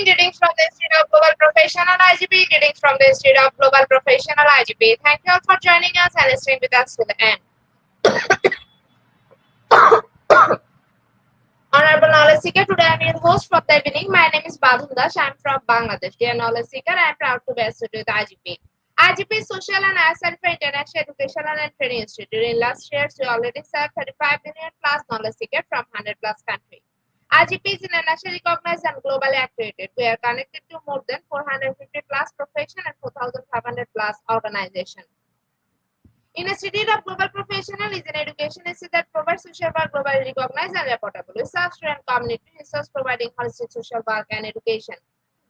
Greetings from the Institute of Global Professional IGP. Greetings from the Institute of Global Professional IGP. Thank you all for joining us and staying with us to the end. Honorable Knowledge Seeker, today I am your host for the evening. My name is Badhum Dash. I am from Bangladesh. Dear Knowledge Seeker, I am proud to be associated with IGP. IGP is Social and ISL for International Educational and Training Institute. In last years, we already served 35 million plus knowledge seekers from 100 plus countries. IGP is internationally recognized and globally accredited. We are connected to more than 450 plus professions and 4,500 plus organizations. Institute of Global Professional is an education institute that provides social work globally recognized and reportable. We serve student community research providing holistic social work and education.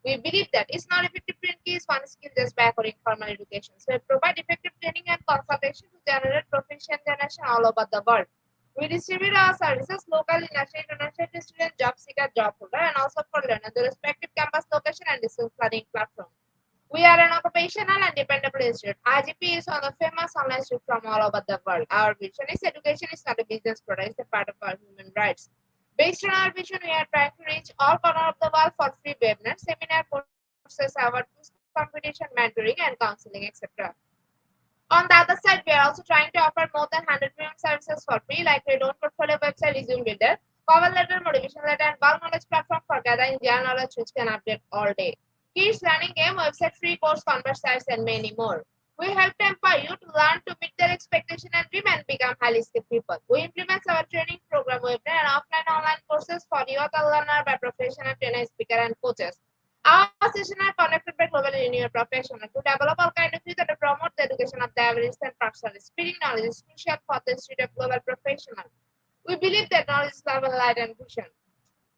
We believe that it's not effective to increase one skill just by acquiring formal education. So we provide effective training and consultation to generate profession generation all over the world. We distribute our services locally, national, international to student, job seeker, job holder, and also for learner, the respective campus location and distance learning platform. We are an occupational and dependable institute. IGP is one of the famous online institute from all over the world. Our vision is education is not a business product, it's a part of our human rights. Based on our vision, we are trying to reach all corners of the world for free webinars, seminar courses, award competition, mentoring, and counseling, etc. On the other side, we are also trying to offer more than 100 million services for free, like Read Own Portfolio website, Resume Builder, cover letter, motivation letter, and bulk knowledge platform for gathering general knowledge which can update all day. Kids learning game, website, free course, converse sites, and many more. We help to empower you to learn to meet their expectation and dream and become highly skilled people. We implement our training program, webinar, and offline online courses for youth and learner by professional trainer, speaker, and coaches. Our sessions are conducted by globally renowned professionals to develop all kinds of youth and to promote the education of the average and professional. Spreading knowledge is crucial for the Institute of Global Professional. We believe that knowledge is love, light, and vision.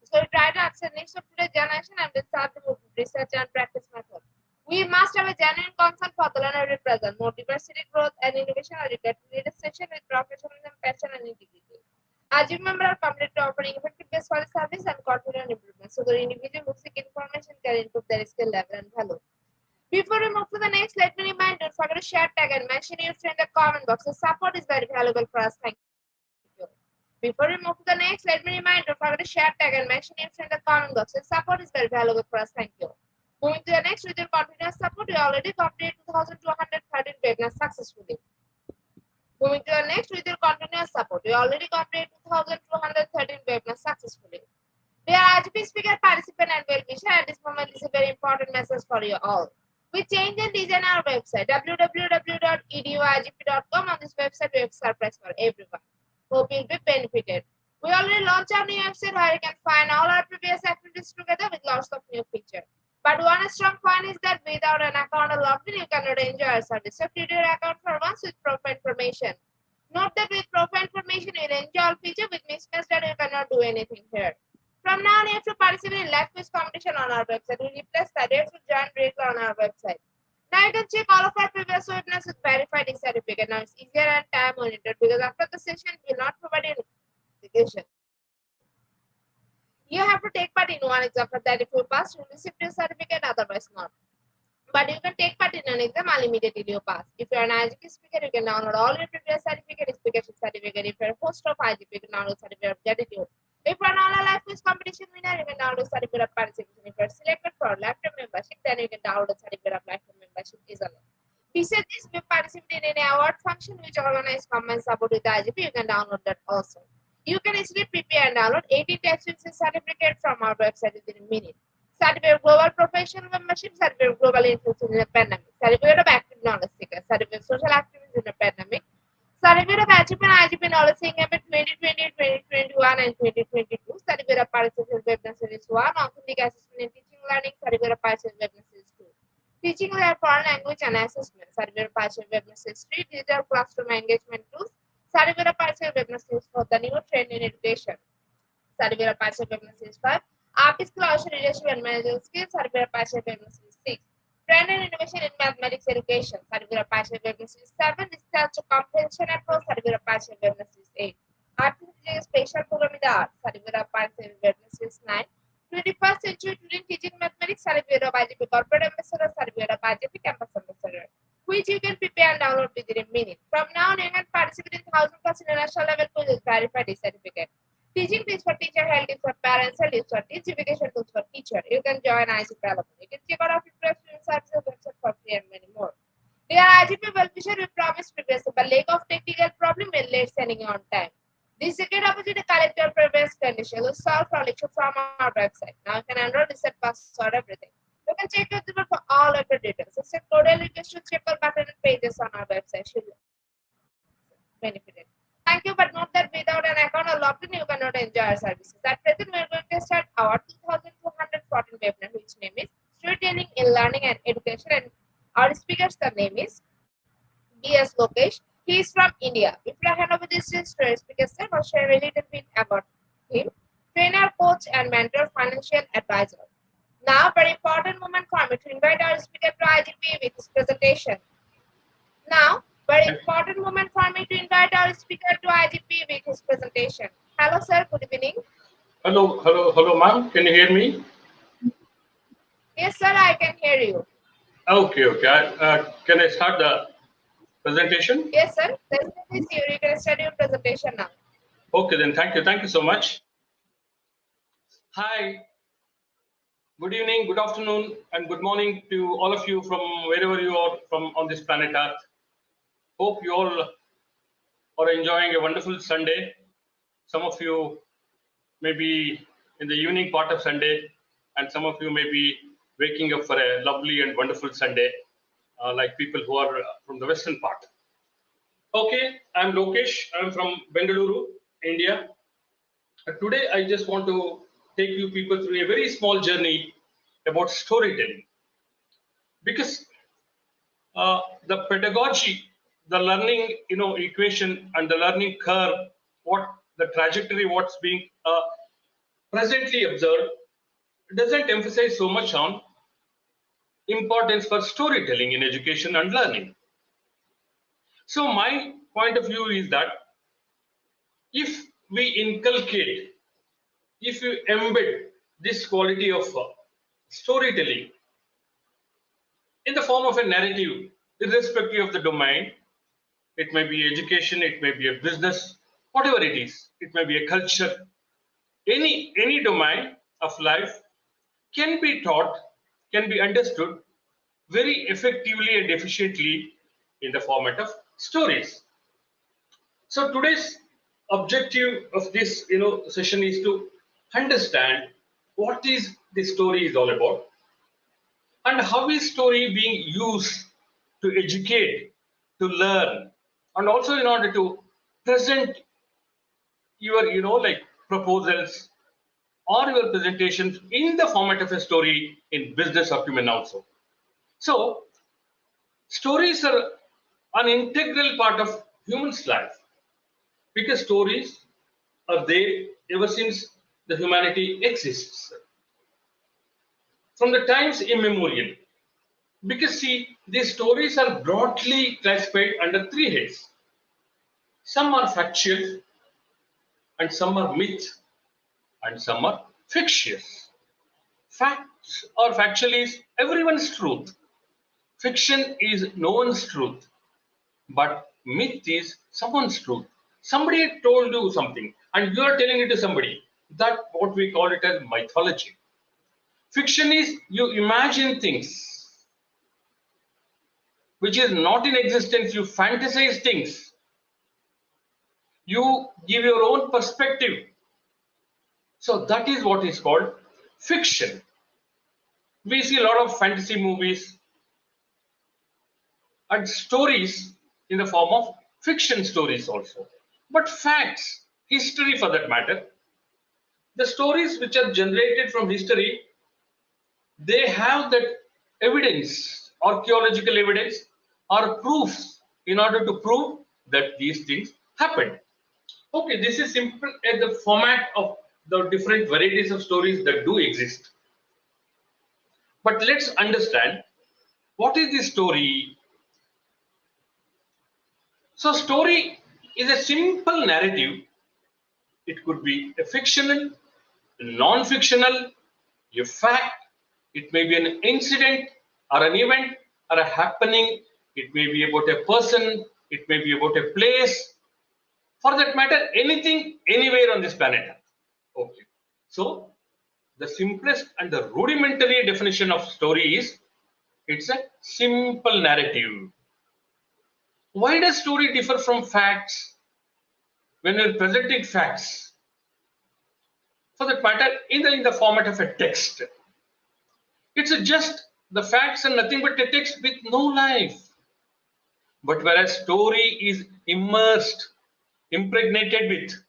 So we try to answer needs of today's generation and we start to move research and practice method. We must have a genuine concern for the learner we present. More diversity, growth, and innovation are required to lead a session with professionalism, passion, and integrity. As you member are committed to offering effective best quality service and confident improvement, so the individual who seek information can improve their skill level and value. Before we move to the next, let me remind you, don't forget to share, tag, and mention your friend in the comment box. The support is very valuable for us. Thank you. Before we move to the next, let me remind you, don't forget to share, tag, and mention your friend in the comment box. The support is very valuable for us. Thank you. Moving to the next, with your continuous support, we already completed 2,213 webinars successfully. Moving to the next, with your continuous support, we already completed 2,213 webinars successfully. Dear IGP speaker, participant, and well-wisher, at this moment is a very important message for you all. We change and design our website www.eduigp.com. On this website, we have surprise for everyone. Hope you'll be benefited. We already launched our new website where you can find all our previous activities together with lots of new features. But one strong point is that without an account or logged in, you cannot enjoy our service. So create your account for once with profile information. Note that with profile information, you will enjoy all features with mismatch that you cannot do anything here. From now on, you have to participate in live quiz competition on our website. We replace that. You have to join directly on our website. Now you can check all of our previous webinars with verified certificate. Now it's easier and time monitored because after the session, we will not provide any notification. You have to take part in one exam. For that, if you pass, you will receive your certificate, otherwise not. But you can take part in an exam immediately you pass. If you're an IGP speaker, you can download all your previous certificate, speaker certificate. If you're a host of IGP, you can download certificate of gratitude. If you're an online life quiz competition winner, you can download certificate of participation. If you're selected for lifetime membership, then you can download a certificate of lifetime membership easily. Besides this, we participate in any award function which organized common support with the IGP. You can download that also. You can easily prepare and download 80 text certificate from our website within a minute. Certificate of Global Professional Membership, Certificate of Global Influence in the Pandemic, Certificate of Active Knowledge Seeker, Certificate of Social Activism in the Pandemic, Certificate of Achievement IGP Knowledge Seeker 2020, 2021, and 2022, Certificate of Participation Webinar Series 1, Authentic Assessment in Teaching Learning, Certificate of Participation Webinar Series 2, Teaching Their Foreign Language and Assessment, Certificate of Participation Webinar Series 3, Digital Classroom Engagement Tools, Certificate of Participation Webinar Series 4, the new trend in education, Certificate of Participation Webinar Series 5, Artificial Leadership and Management Skills, Certificate of Participation Webinar Series 6, Trend and Innovation in Mathematics Education, Certificate of Participation Webinar Series 7, Research Comprehension Approach, Certificate of Participation Webinar Series 8, Artificial Spatial Program in the Art, Certificate of Participation Webinar Series 9, 21st Century Student Teaching Mathematics, Certificate of IGP Corporate Ambassador, Certificate of IGP Campus Ambassador, which you can prepare and download within a minute. From now on, you can participate in 1,000+ international level quizzes verified certificate. Teaching tools for teacher, health tips for parents, health tips for teachification tools for teacher. You can join IGP alumni. You can check out our student services website for free and many more. Dear IGP well-wisher, we promise previous but lack of technical problem and late sending on time. This second opportunity to collect your previous condition will solve for lecture from our website. Now you can enroll, reset password, everything. You can check your for all of the details. It's a cordial request to check our button and pages on our website. Should benefit it. Thank you, but note that without an account or login, you cannot enjoy our services. At present, we are going to start our 2214 webinar, which name is Storytelling in Learning and Education, and our speaker's the name is B.S. Lokesh. He is from India. If I hand over this to our speaker, sir, I'll share a little bit about him. Trainer, coach, and mentor, financial advisor. Now, very important moment for me to invite our speaker to IGP with his presentation. Now, very important moment for me to invite our speaker to IGP with his presentation. Hello, sir. Good evening. Hello, ma'am. Can you hear me? Yes, sir. I can hear you. Okay. Can I start the presentation? Yes, sir. You can start your presentation now. Okay, then. Thank you so much. Hi. Good evening, good afternoon, and good morning to all of you from wherever you are from on this planet Earth. Hope you all are enjoying a wonderful Sunday. Some of you may be in the evening part of Sunday, and some of you may be waking up for a lovely and wonderful Sunday, like people who are from the western part. Okay, I'm Lokesh. I'm from Bengaluru, India. Today, I just want to take you people through a very small journey about storytelling, because the pedagogy, the learning, equation and the learning curve, what the trajectory, what's being presently observed, doesn't emphasize so much on importance for storytelling in education and learning. So my point of view is that if we inculcate, if you embed this quality of storytelling in the form of a narrative, irrespective of the domain, it may be education, it may be a business, whatever it is, it may be a culture, any domain of life can be taught, can be understood very effectively and efficiently in the format of stories. So today's objective of this session is to understand what is the story is all about, and how is story being used to educate, to learn, and also in order to present your like proposals or your presentations in the format of a story in business acumen also. So stories are an integral part of human's life, because stories are there ever since the humanity exists, from the times immemorial. Because see, these stories are broadly classified under three heads. Some are factual, and some are myth, and some are fictitious. Facts or factual is everyone's truth. Fiction is no one's truth. But myth is someone's truth. Somebody told you something and you are telling it to somebody. That what we call it as mythology. Fiction is you imagine things which is not in existence. You fantasize things. You give your own perspective. So that is what is called fiction. We see a lot of fantasy movies and stories in the form of fiction stories also. But facts, history for that matter, the stories which are generated from history, they have that evidence, archaeological evidence or proofs in order to prove that these things happened. Okay, this is simple at the format of the different varieties of stories that do exist. But let's understand what is the story. So story is a simple narrative. It could be a fictional, non-fictional, a fact. It may be an incident or an event or a happening. It may be about a person. It may be about a place. For that matter, anything, anywhere on this planet. Okay. So the simplest and the rudimentary definition of story is it's a simple narrative. Why does story differ from facts when we're presenting facts? For that matter, in the format of a text, it's just the facts and nothing but a text with no life. But whereas story is immersed, impregnated with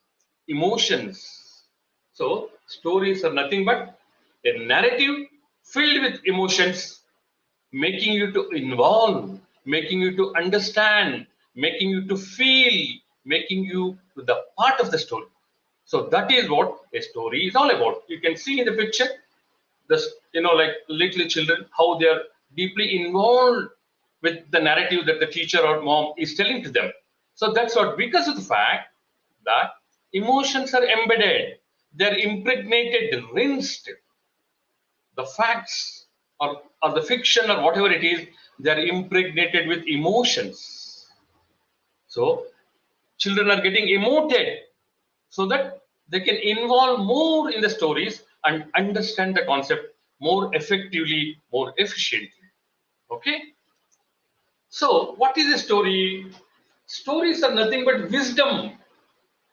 emotions. So stories are nothing but a narrative filled with emotions, making you to involve, making you to understand, making you to feel, making you the part of the story. So that is what a story is all about. You can see in the picture, this, like little children, how they are deeply involved with the narrative that the teacher or mom is telling to them. So that's what, because of the fact that emotions are embedded, they're impregnated, rinsed. The facts or the fiction or whatever it is, they're impregnated with emotions. So children are getting emoted so that they can involve more in the stories and understand the concept more effectively, more efficiently. Okay. So what is a story? Stories are nothing but wisdom.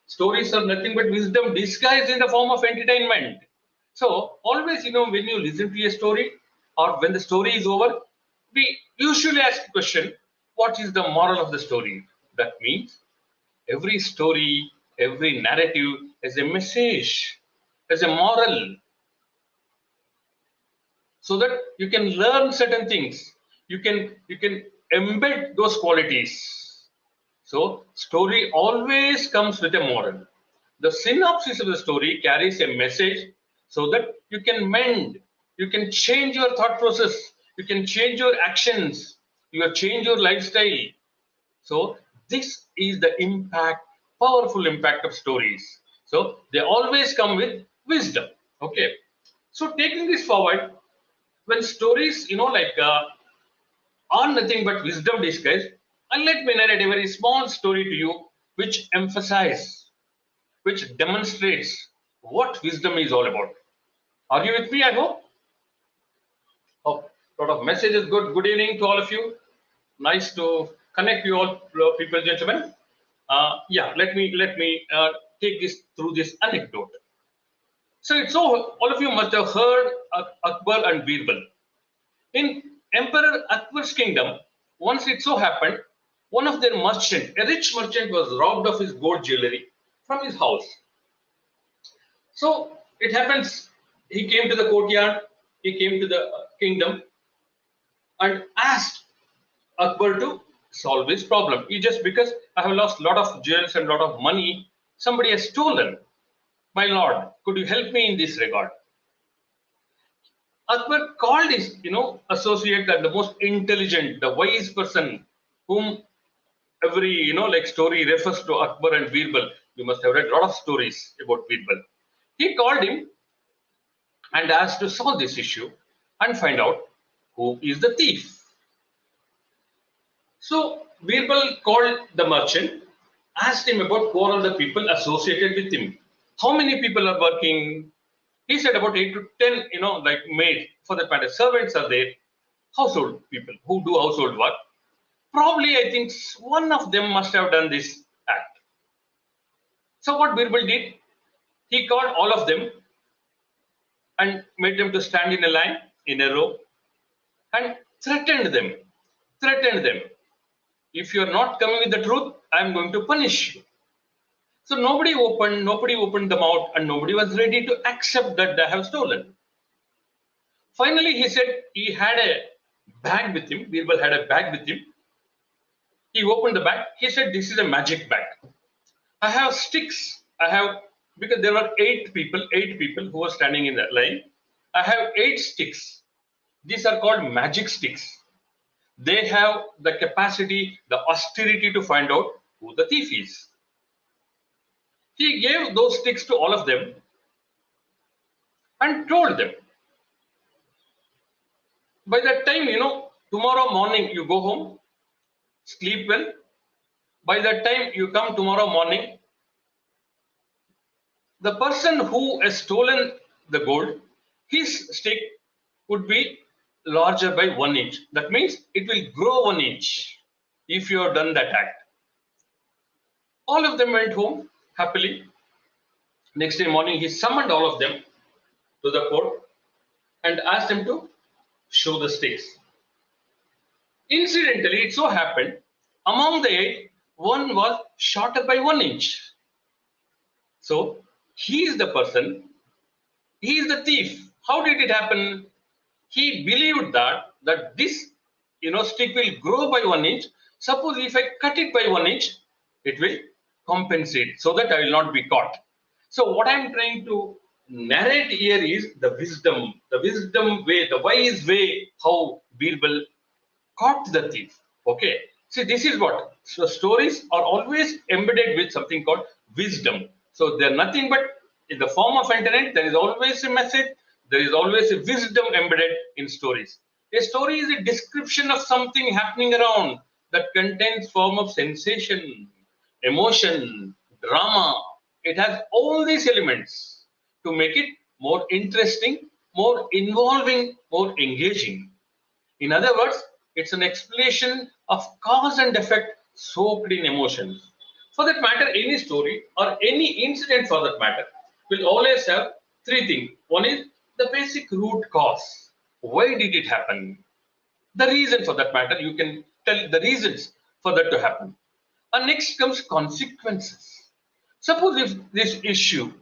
Stories are nothing but wisdom disguised in the form of entertainment. So always, when you listen to a story or when the story is over, we usually ask the question, what is the moral of the story? That means every story, every narrative has a message, has a moral, so that you can learn certain things. You can embed those qualities. So story always comes with a moral. The synopsis of the story carries a message so that you can mend, you can change your thought process, you can change your actions, you can change your lifestyle. So this is the impact, powerful impact of stories. So they always come with wisdom. Okay. So taking this forward, when stories, are nothing but wisdom disguised, and let me narrate a very small story to you, which emphasizes, which demonstrates what wisdom is all about. Are you with me? I hope. Oh, lot of messages. Good evening to all of you. Nice to connect you all, people, gentlemen. Yeah, let me take this through this anecdote. So it's so all of you must have heard Akbar and Birbal. In Emperor Akbar's kingdom, once it so happened, one of their merchant, a rich merchant, was robbed of his gold jewelry from his house. So it happens, he came to the courtyard, he came to the kingdom and asked Akbar to solve this problem. He just, because I have lost a lot of jewels and a lot of money, somebody has stolen. My lord, could you help me in this regard? Akbar called his, associate, that the most intelligent, the wise person, whom every, story refers to Akbar and Birbal. You must have read a lot of stories about Birbal. He called him and asked to solve this issue and find out who is the thief. So Birbal called the merchant, asked him about who are all the people associated with him. How many people are working? He said about 8 to 10, like maids, for that matter, servants are there, household people who do household work. Probably, I think one of them must have done this act. So what Birbal did, he called all of them and made them to stand in a line, in a row, and threatened them. Threatened them. If you are not coming with the truth, I am going to punish you. So nobody opened the mouth, and nobody was ready to accept that they have stolen. Finally, he said he had a bag with him. Birbal had a bag with him. He opened the bag. He said, "This is a magic bag. I have sticks. I have," because there were eight people who were standing in that line. I have 8 sticks. These are called magic sticks. They have the capacity, the austerity to find out who the thief is. He gave those sticks to all of them and told them, by that time, tomorrow morning you go home, sleep well. By that time you come tomorrow morning, The person who has stolen the gold, his stake would be larger by 1 inch. That means it will grow 1 inch if you have done that act. All of them went home happily. Next day morning, he summoned all of them to the court and asked them to show the stakes. Incidentally, it so happened among the 8, one was shorter by 1 inch. So he is the person, he is the thief. How did it happen? He believed that this stick will grow by 1 inch. Suppose if I cut it by 1 inch, it will compensate so that I will not be caught. So what I am trying to narrate here is the wisdom way, the wise way how Birbal caught the thief. Okay. See, this is what. So stories are always embedded with something called wisdom. So they're nothing but in the form of internet, there is always a message, there is always a wisdom embedded in stories. A story is a description of something happening around that contains form of sensation, emotion, drama. It has all these elements to make it more interesting, more involving, more engaging. In other words, it's an explanation of cause and effect soaked in emotions. For that matter, any story or any incident for that matter will always have three things. One is the basic root cause. Why did it happen? The reason for that matter, you can tell the reasons for that to happen. And next comes consequences. Suppose if this issue,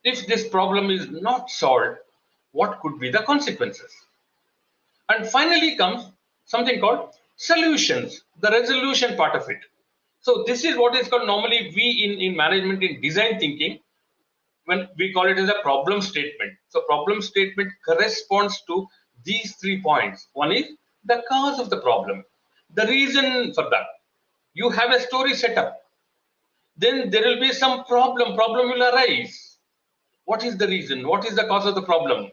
if this problem is not solved, what could be the consequences? And finally comes something called solutions, the resolution part of it. So this is what is called normally we in management in design thinking, when we call it as a problem statement. So problem statement corresponds to these 3 points. One is the cause of the problem, the reason for that. You have a story set up. Then there will be some problem will arise. What is the reason? What is the cause of the problem?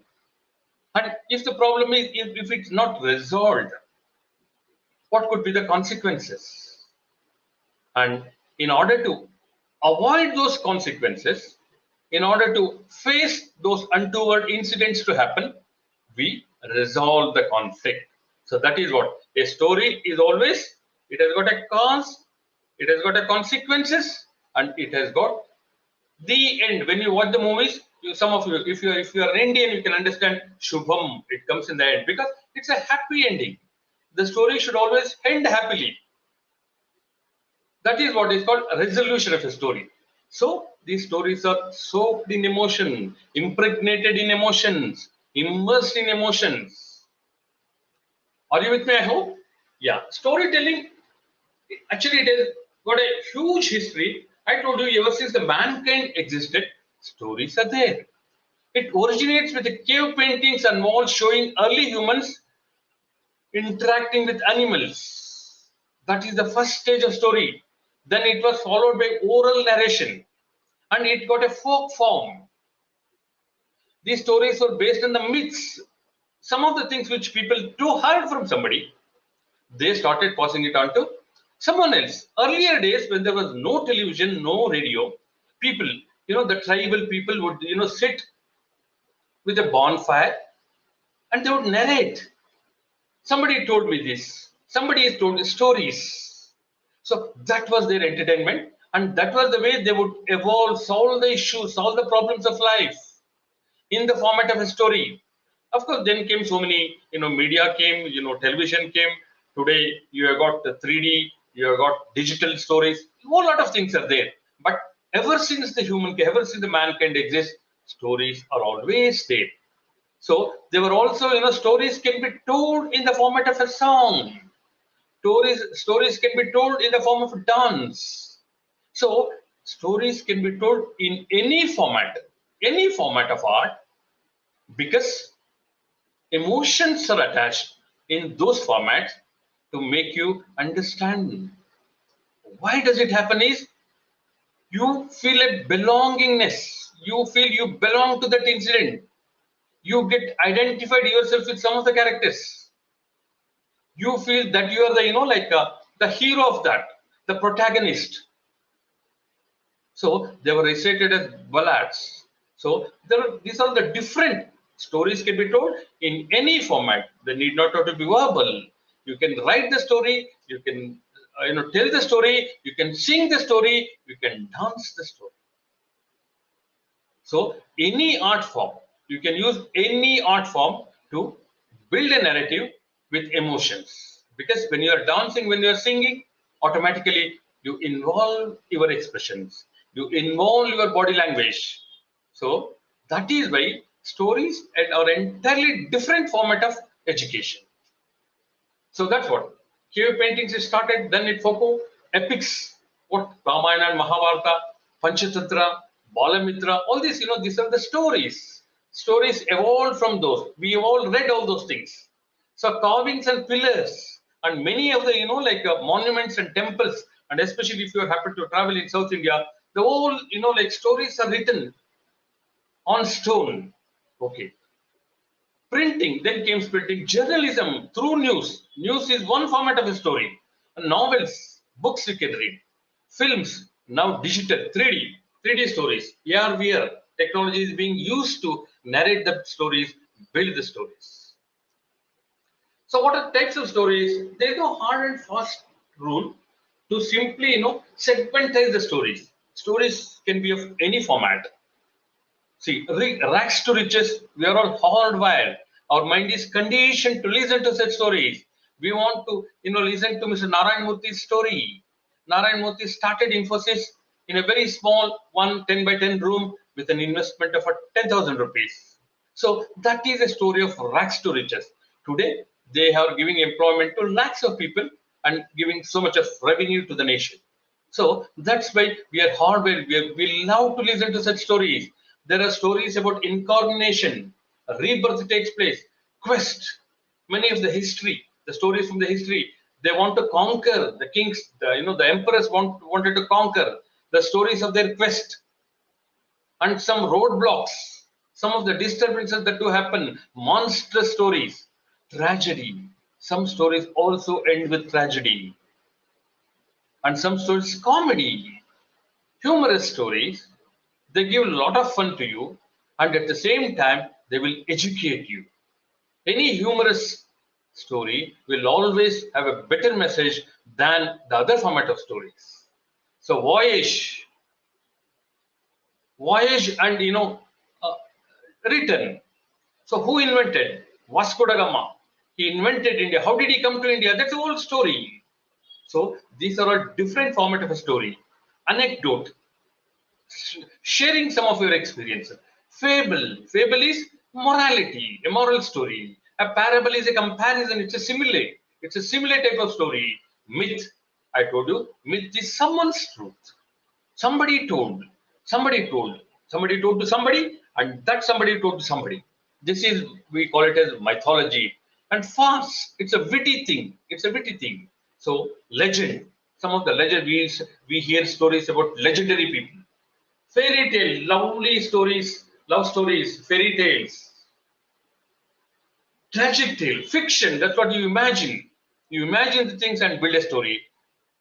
And if the problem is, if it's not resolved, what could be the consequences? And in order to avoid those consequences, in order to face those untoward incidents to happen, we resolve the conflict. So that is what a story is always. It has got a cause, it has got a consequences, and it has got the end. When you watch the movies, some of you, if you are an Indian, you can understand Shubham. It comes in the end because it's a happy ending. The story should always end happily. That is what is called a resolution of a story. So these stories are soaked in emotion, impregnated in emotions, immersed in emotions. Are you with me? I hope. Yeah. Storytelling, actually, it has got a huge history. I told you, ever since the mankind existed, stories are there. It originates with the cave paintings and walls showing early humans interacting with animals. That is the first stage of story. Then it was followed by oral narration and it got a folk form. These stories were based on the myths. Some of the things which people too heard from somebody, they started passing it on to someone else. Earlier days, when there was no television, no radio, people, the tribal people would, sit with a bonfire and they would narrate. Somebody told me this. Somebody has told stories. So that was their entertainment, and that was the way they would evolve, solve the issues, solve the problems of life in the format of a story. Of course, then came so many, media came, television came. Today, you have got the 3D, you have got digital stories. A whole lot of things are there. But ever since ever since the mankind exists, stories are always there. So there were also, stories can be told in the format of a song. Stories can be told in the form of a dance. So stories can be told in any format of art, because emotions are attached in those formats to make you understand. Why does it happen is you feel a belongingness. You feel you belong to that incident. You get identified yourself with some of the characters. You feel that you are the, the hero of that, the protagonist. So they were recited as ballads. So these are the different stories can be told in any format. They need not have to be verbal. You can write the story. You can tell the story. You can sing the story. You can dance the story. So any art form, you can use any art form to build a narrative with emotions. Because when you are dancing, when you are singing, automatically you involve your expressions, you involve your body language. So that is why stories are entirely different format of education. So that's what cave paintings is started. Then it followed epics, what Ramayana and Mahabharata, Panchatantra, Balamitra, all these, these are the stories. Stories evolved from those. We all read all those things. So carvings and pillars and many of the, monuments and temples, and especially if you happen to travel in South India, the whole, stories are written on stone. Okay. Printing, then came printing, journalism through news. News is one format of a story. Novels, books you can read. Films, now digital, 3D stories. AR, VR, technology is being used to narrate the stories, build the stories. So what are types of stories? There is no hard and fast rule to simply, segmentize the stories. Stories can be of any format. See, rags to riches, we are all hardwired. Our mind is conditioned to listen to such stories. We want to, listen to Mr. Narayan Murthy's story. Narayan Murthy started Infosys in a very small 10 by 10 room with an investment of 10,000 rupees. So that is a story of rags to riches. Today, they are giving employment to lakhs of people and giving so much of revenue to the nation. So that's why we are hardwired. We love to listen to such stories. There are stories about incarnation, rebirth takes place, quest. Many of the history, the stories from the history, they want to conquer the kings. The emperors wanted to conquer. The stories of their quest and some roadblocks, some of the disturbances that do happen, monstrous stories, tragedy. Some stories also end with tragedy, and some stories comedy, humorous stories. They give a lot of fun to you, and at the same time, they will educate you. Any humorous story will always have a better message than the other format of stories. So, voyage, and uh, return. So, who invented Vasco da Gama? He invented India. How did he come to India? That's the whole story. So, these are a different format of a story. Anecdote, sharing some of your experience. Fable is morality, a moral story. A parable is a comparison, it's a simile. It's a simile type of story. Myth, I told you, myth is someone's truth. Somebody told, somebody told to somebody, and that somebody told to somebody. This is, we call it as mythology. And farce, it's a witty thing. It's a witty thing. So, legend, some of the legend, we hear stories about legendary people. Fairy tale, lovely stories, love stories, fairy tales. Tragic tale, fiction, that's what you imagine. You imagine the things and build a story.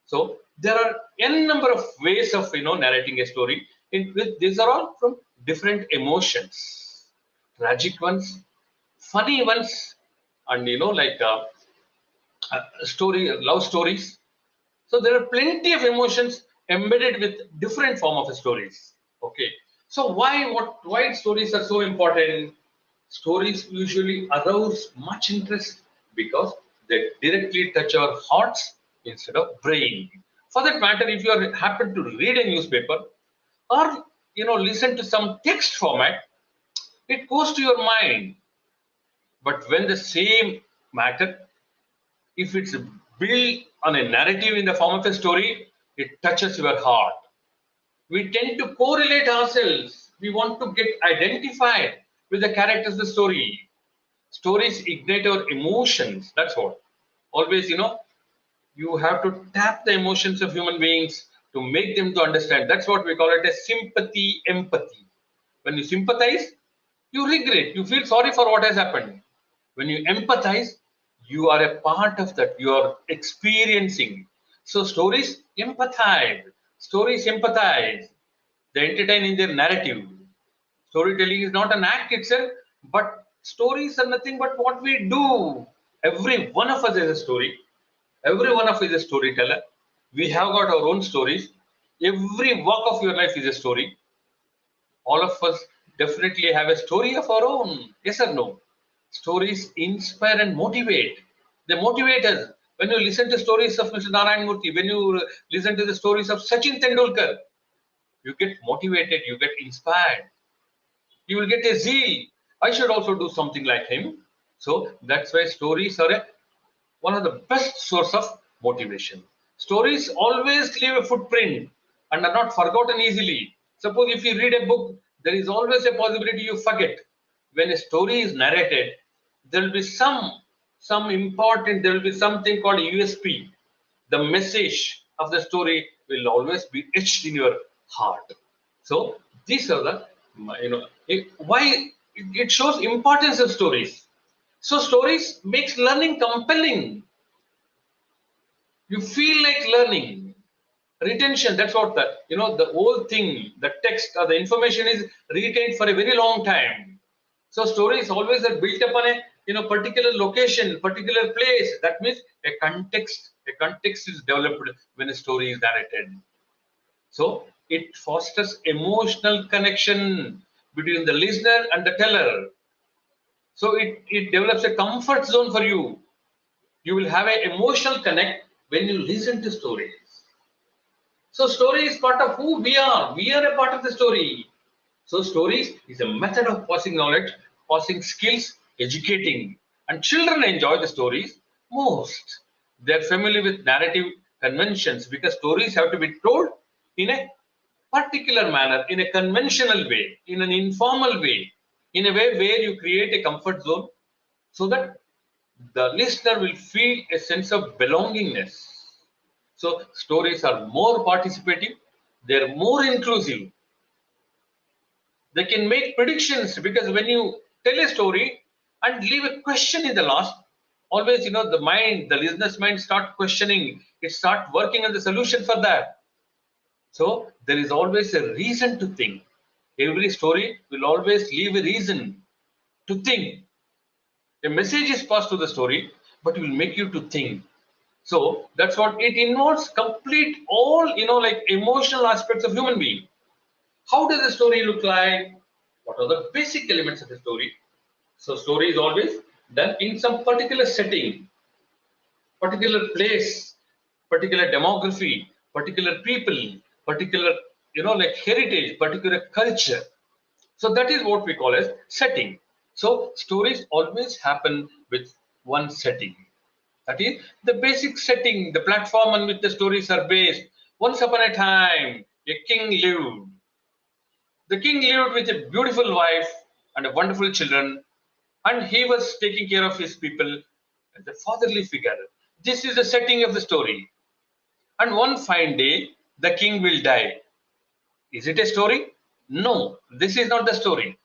So there are n number of ways of narrating a story. These are all from different emotions. Tragic ones, funny ones, and love stories. So there are plenty of emotions embedded with different form of stories. Okay. So why stories are so important? Stories usually arouse much interest because they directly touch our hearts instead of brain. For that matter, if you happen to read a newspaper or listen to some text format, it goes to your mind. But when the same matter, if it's built on a narrative in the form of a story, it touches your heart. We tend to correlate ourselves. We want to get identified with the characters of the story. Stories ignite our emotions. That's what. Always, you have to tap the emotions of human beings to make them to understand. That's what we call it as sympathy, empathy. When you sympathize, you regret. You feel sorry for what has happened. When you empathize, you are a part of that. You are experiencing. So stories empathize. Stories empathize. They entertain in their narrative. Storytelling is not an act itself, but stories are nothing but what we do. Every one of us is a story. Every one of us is a storyteller. We have got our own stories. Every walk of your life is a story. All of us definitely have a story of our own. Yes or no? Stories inspire and motivate. They motivate us. When you listen to stories of Mr. Narayan Murthy, when you listen to the stories of Sachin Tendulkar, you get motivated, you get inspired, you will get a zeal. I should also do something like him. So that's why stories are one of the best source of motivation. Stories always leave a footprint and are not forgotten easily. Suppose if you read a book, there is always a possibility you forget. When a story is narrated, there will be some important, there will be something called USP. The message of the story will always be etched in your heart. So these are the, why it shows importance of stories. So stories makes learning compelling. You feel like learning. Retention, that's what the whole thing, the text or the information is retained for a very long time. So stories always are built upon a particular location, particular place. That means a context. A context is developed when a story is narrated. So it fosters emotional connection between the listener and the teller. So it develops a comfort zone for you. You will have an emotional connect when you listen to stories. So story is part of who we are. We are a part of the story. So stories is a method of passing knowledge, passing skills, educating. And children enjoy the stories most. They're familiar with narrative conventions because stories have to be told in a particular manner, in a conventional way, in an informal way, in a way where you create a comfort zone so that the listener will feel a sense of belongingness. So stories are more participative, they're more inclusive. They can make predictions because when you tell a story and leave a question in the last, always the mind, the listener's mind start questioning, it start working on the solution for that. So there is always a reason to think. Every story will always leave a reason to think. A message is passed to the story, but it will make you to think. So that's what it involves. Complete all like emotional aspects of human being. How does the story look like? What are the basic elements of the story? So story is always done in some particular setting, particular place, particular demography, particular people, particular like heritage, particular culture. So that is what we call as setting. So stories always happen with one setting. That is the basic setting, the platform on which the stories are based. Once upon a time, a king lived. The king lived with a beautiful wife and a wonderful children, and he was taking care of his people as a fatherly figure. This is the setting of the story. And one fine day, the king will die. Is it a story? No, this is not the story.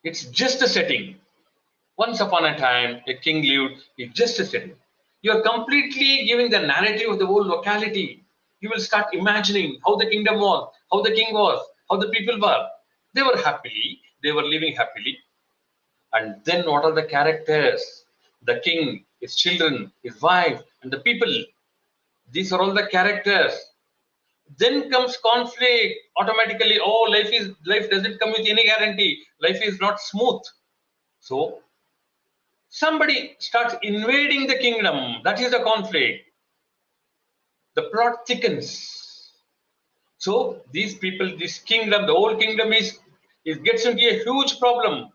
It's just a setting. Once upon a time, a king lived. It's just a setting. You are completely giving the narrative of the whole locality. You will start imagining how the kingdom was, how the king was, how the people were. They were living happily. And then what are the characters? The king, his children, his wife, and the people. These are all the characters. Then comes conflict. Automatically, oh, life doesn't come with any guarantee. Life is not smooth. So somebody starts invading the kingdom. That is the conflict. The plot thickens. So these people, this kingdom, the whole kingdom is gets into a huge problem.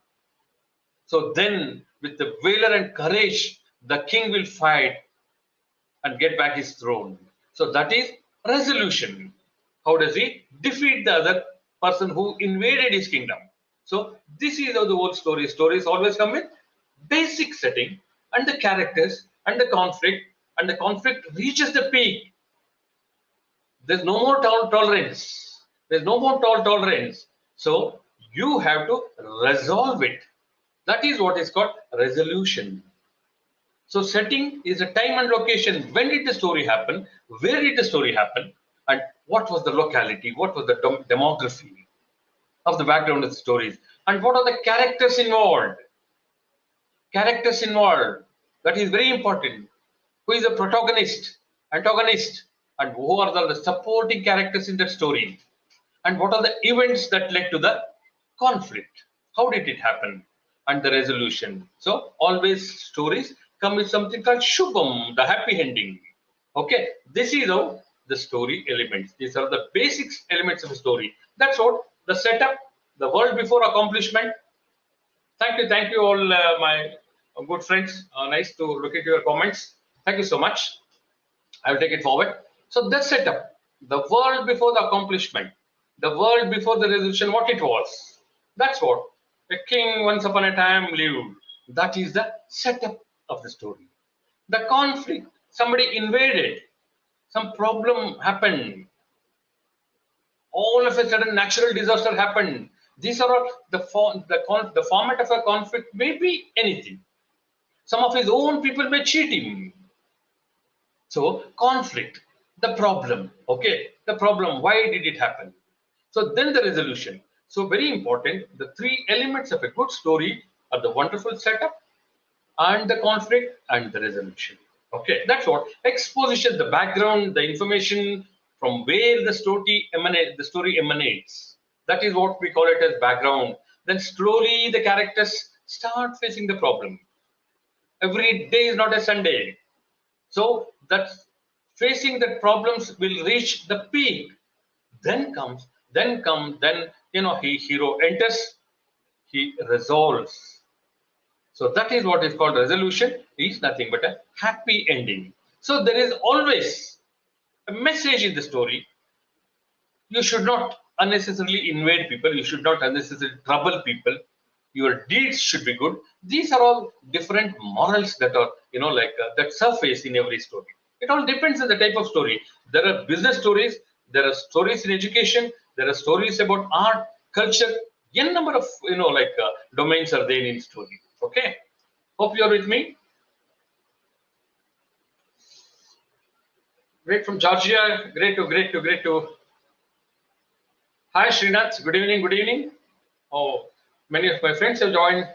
So then, with the valor and courage, the king will fight and get back his throne. So that is resolution. How does he defeat the other person who invaded his kingdom? So this is how the whole story. Stories always come with basic setting and the characters and the conflict reaches the peak. There's no more tolerance. There's no more tolerance. So you have to resolve it. That is what is called resolution. So setting is a time and location. When did the story happen? Where did the story happen? and what was the locality, what was the demography of the background of the stories, and what are the characters involved. Characters involved, that is very important. Who is the protagonist, antagonist, and who are the supporting characters in that story, and what are the events that led to the conflict, how did it happen, and the resolution. So always stories come with something called shubham, the happy ending. Okay, this is how the story elements, these are the basic elements of a story. That's what the setup, the world before accomplishment. Thank you all, my good friends. Nice to look at your comments. Thank you so much. I will take it forward. So that's setup. The world before the accomplishment, the world before the resolution, what it was. That's what a king once upon a time lived. That is the setup of the story. The conflict, somebody invaded, some problem happened, all of a sudden natural disaster happened. These are all the format of a conflict may be anything. Some of his own people may cheat him. So conflict, the problem, okay, the problem, why did it happen? So then the resolution. So very important, the three elements of a good story are the wonderful setup and the conflict and the resolution. Okay, that's what exposition, the background, the information from where the story emanates. That is what we call it as background. Then slowly the characters start facing the problem. Every day is not a Sunday. So that facing the problems will reach the peak. Then hero enters, he resolves. So that is what is called resolution, is nothing but a happy ending. So there is always a message in the story. You should not unnecessarily invade people, you should not unnecessarily trouble people. Your deeds should be good. These are all different morals that are, that surface in every story. It all depends on the type of story. There are business stories, there are stories in education, there are stories about art, culture. N number of domains are there in story. Okay, hope you are with me. Great, from Georgia. Great to. Hi Srinath, good evening, good evening. Oh, many of my friends have joined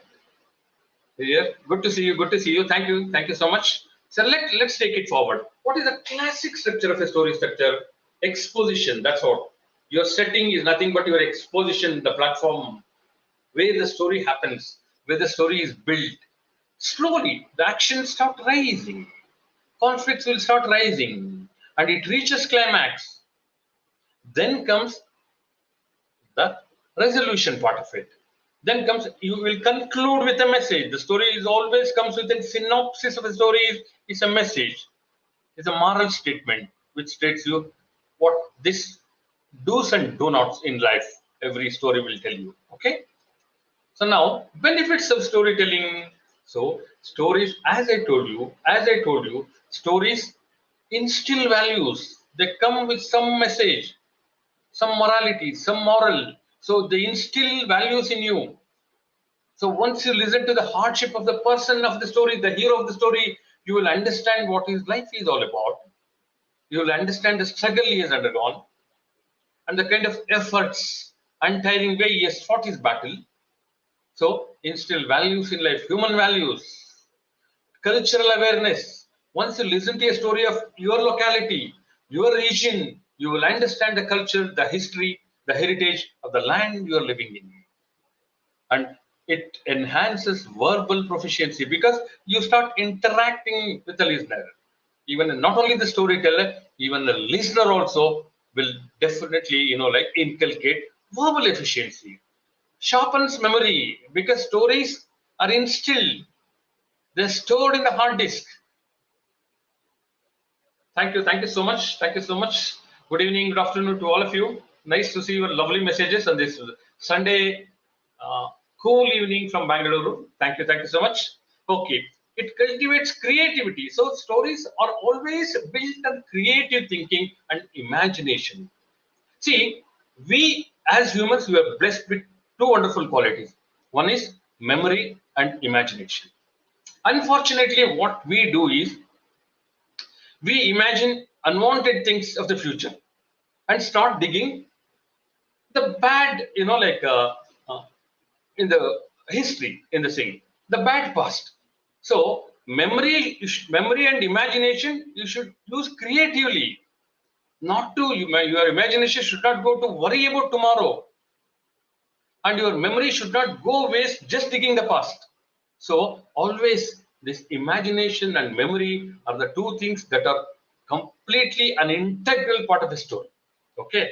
here. Good to see you. Thank you so much. So let's take it forward. What is the classic structure of a story structure? Exposition. That's what. Your setting is nothing but your exposition, the platform where the story happens, where the story is built. Slowly, the actions start rising, conflicts will start rising, and it reaches climax. Then comes the resolution part of it. Then comes, you will conclude with a message. The story is always comes with a synopsis of a story. Is a message. It's a moral statement which states you what this do's and do nots in life. Every story will tell you. Okay. So now benefits of storytelling. So stories, as I told you, stories instill values. They come with some message, some morality, some moral. So they instill values in you. So once you listen to the hardship of the person of the story, the hero of the story, you will understand what his life is all about. You will understand the struggle he has undergone and the kind of efforts, untiring way he has fought his battle. So instill values in life, human values, cultural awareness. Once you listen to a story of your locality, your region, you will understand the culture, the history, the heritage of the land you are living in. And it enhances verbal proficiency because you start interacting with the listener. Even not only the storyteller, even the listener also will definitely, inculcate verbal efficiency. Sharpens memory because stories are instilled, they're stored in the hard disk. Thank you so much. Thank you so much. Good evening, good afternoon to all of you. Nice to see your lovely messages on this Sunday cool evening from Bangalore. Thank you so much. Okay, it cultivates creativity. So stories are always built on creative thinking and imagination. See, we as humans, we are blessed with two wonderful qualities. One is memory and imagination. Unfortunately, what we do is we imagine unwanted things of the future. and start digging the bad, in the history, in the thing, the bad past. So memory and imagination you should use creatively. Not to your imagination should not go to worry about tomorrow, and your memory should not go waste just digging the past. So always this imagination and memory are the two things that are completely an integral part of the story. Okay,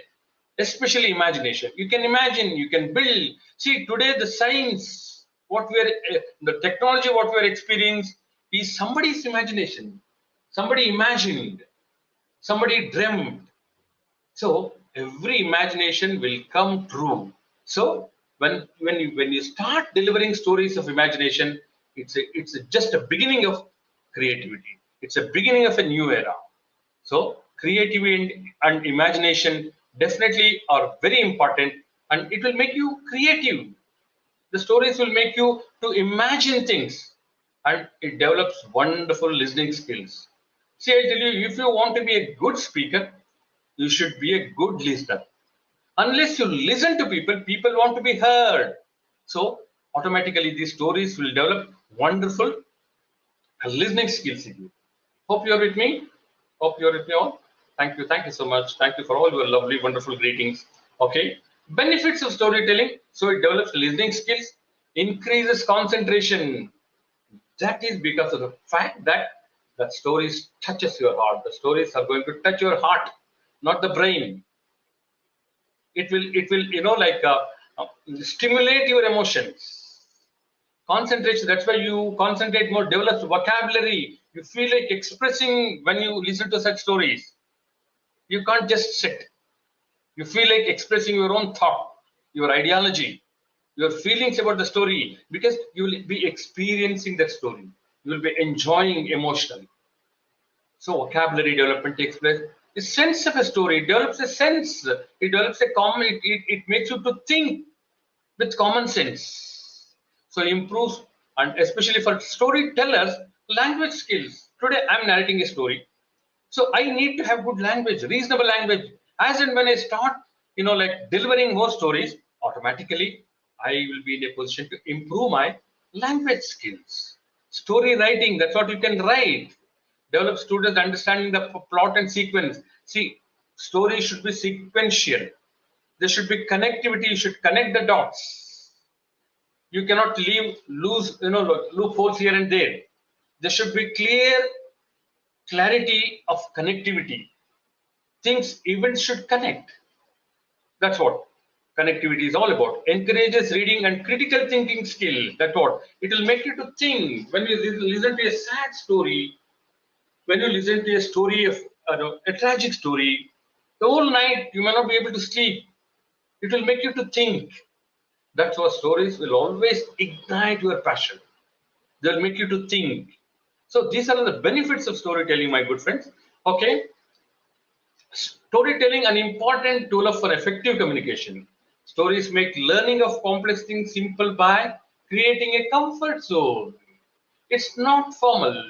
especially imagination. You can imagine, you can build. See, today the science, what we are, the technology, what we are experiencing is somebody's imagination. Somebody imagined, somebody dreamt. So every imagination will come true. So when you start delivering stories of imagination, it's just a beginning of creativity. It's a beginning of a new era. So creativity and imagination definitely are very important, and it will make you creative. The stories will make you to imagine things, and it develops wonderful listening skills. See, I tell you, if you want to be a good speaker, you should be a good listener. Unless you listen to people, people want to be heard. So automatically these stories will develop wonderful listening skills in you. Hope you're with me. Hope you're with me all. Thank you. Thank you so much. Thank you for all your lovely, wonderful greetings. Okay. Benefits of storytelling. So it develops listening skills, increases concentration. That is because of the fact that stories touches your heart. The stories are going to touch your heart, not the brain. It will uh, stimulate your emotions, concentration. That's why you concentrate more, develops vocabulary. You feel like expressing when you listen to such stories. You can't just sit. You feel like expressing your own thought, your ideology, your feelings about the story, because you will be experiencing that story. You will be enjoying emotionally. So vocabulary development takes place. The sense of a story, it develops a sense. It develops a common. It makes you to think with common sense. So improves, and especially for storytellers, language skills. Today I'm narrating a story, so I need to have good language, reasonable language. As and when I start, delivering more stories, automatically I will be in a position to improve my language skills. Story writing, that's what you can write. Develop students understanding the plot and sequence. See, stories should be sequential. There should be connectivity. You should connect the dots. You cannot leave loose, loopholes here and there. There should be clarity of connectivity. Things, events should connect. That's what connectivity is all about. Encourages reading and critical thinking skill. That's what it will make you to think. When you listen to a sad story, when you listen to a story of a tragic story, the whole night you may not be able to sleep. It will make you to think. That's why stories will always ignite your passion. They'll make you to think. So these are the benefits of storytelling, my good friends. Okay. Storytelling, an important tool for effective communication. Stories make learning of complex things simple by creating a comfort zone. It's not formal,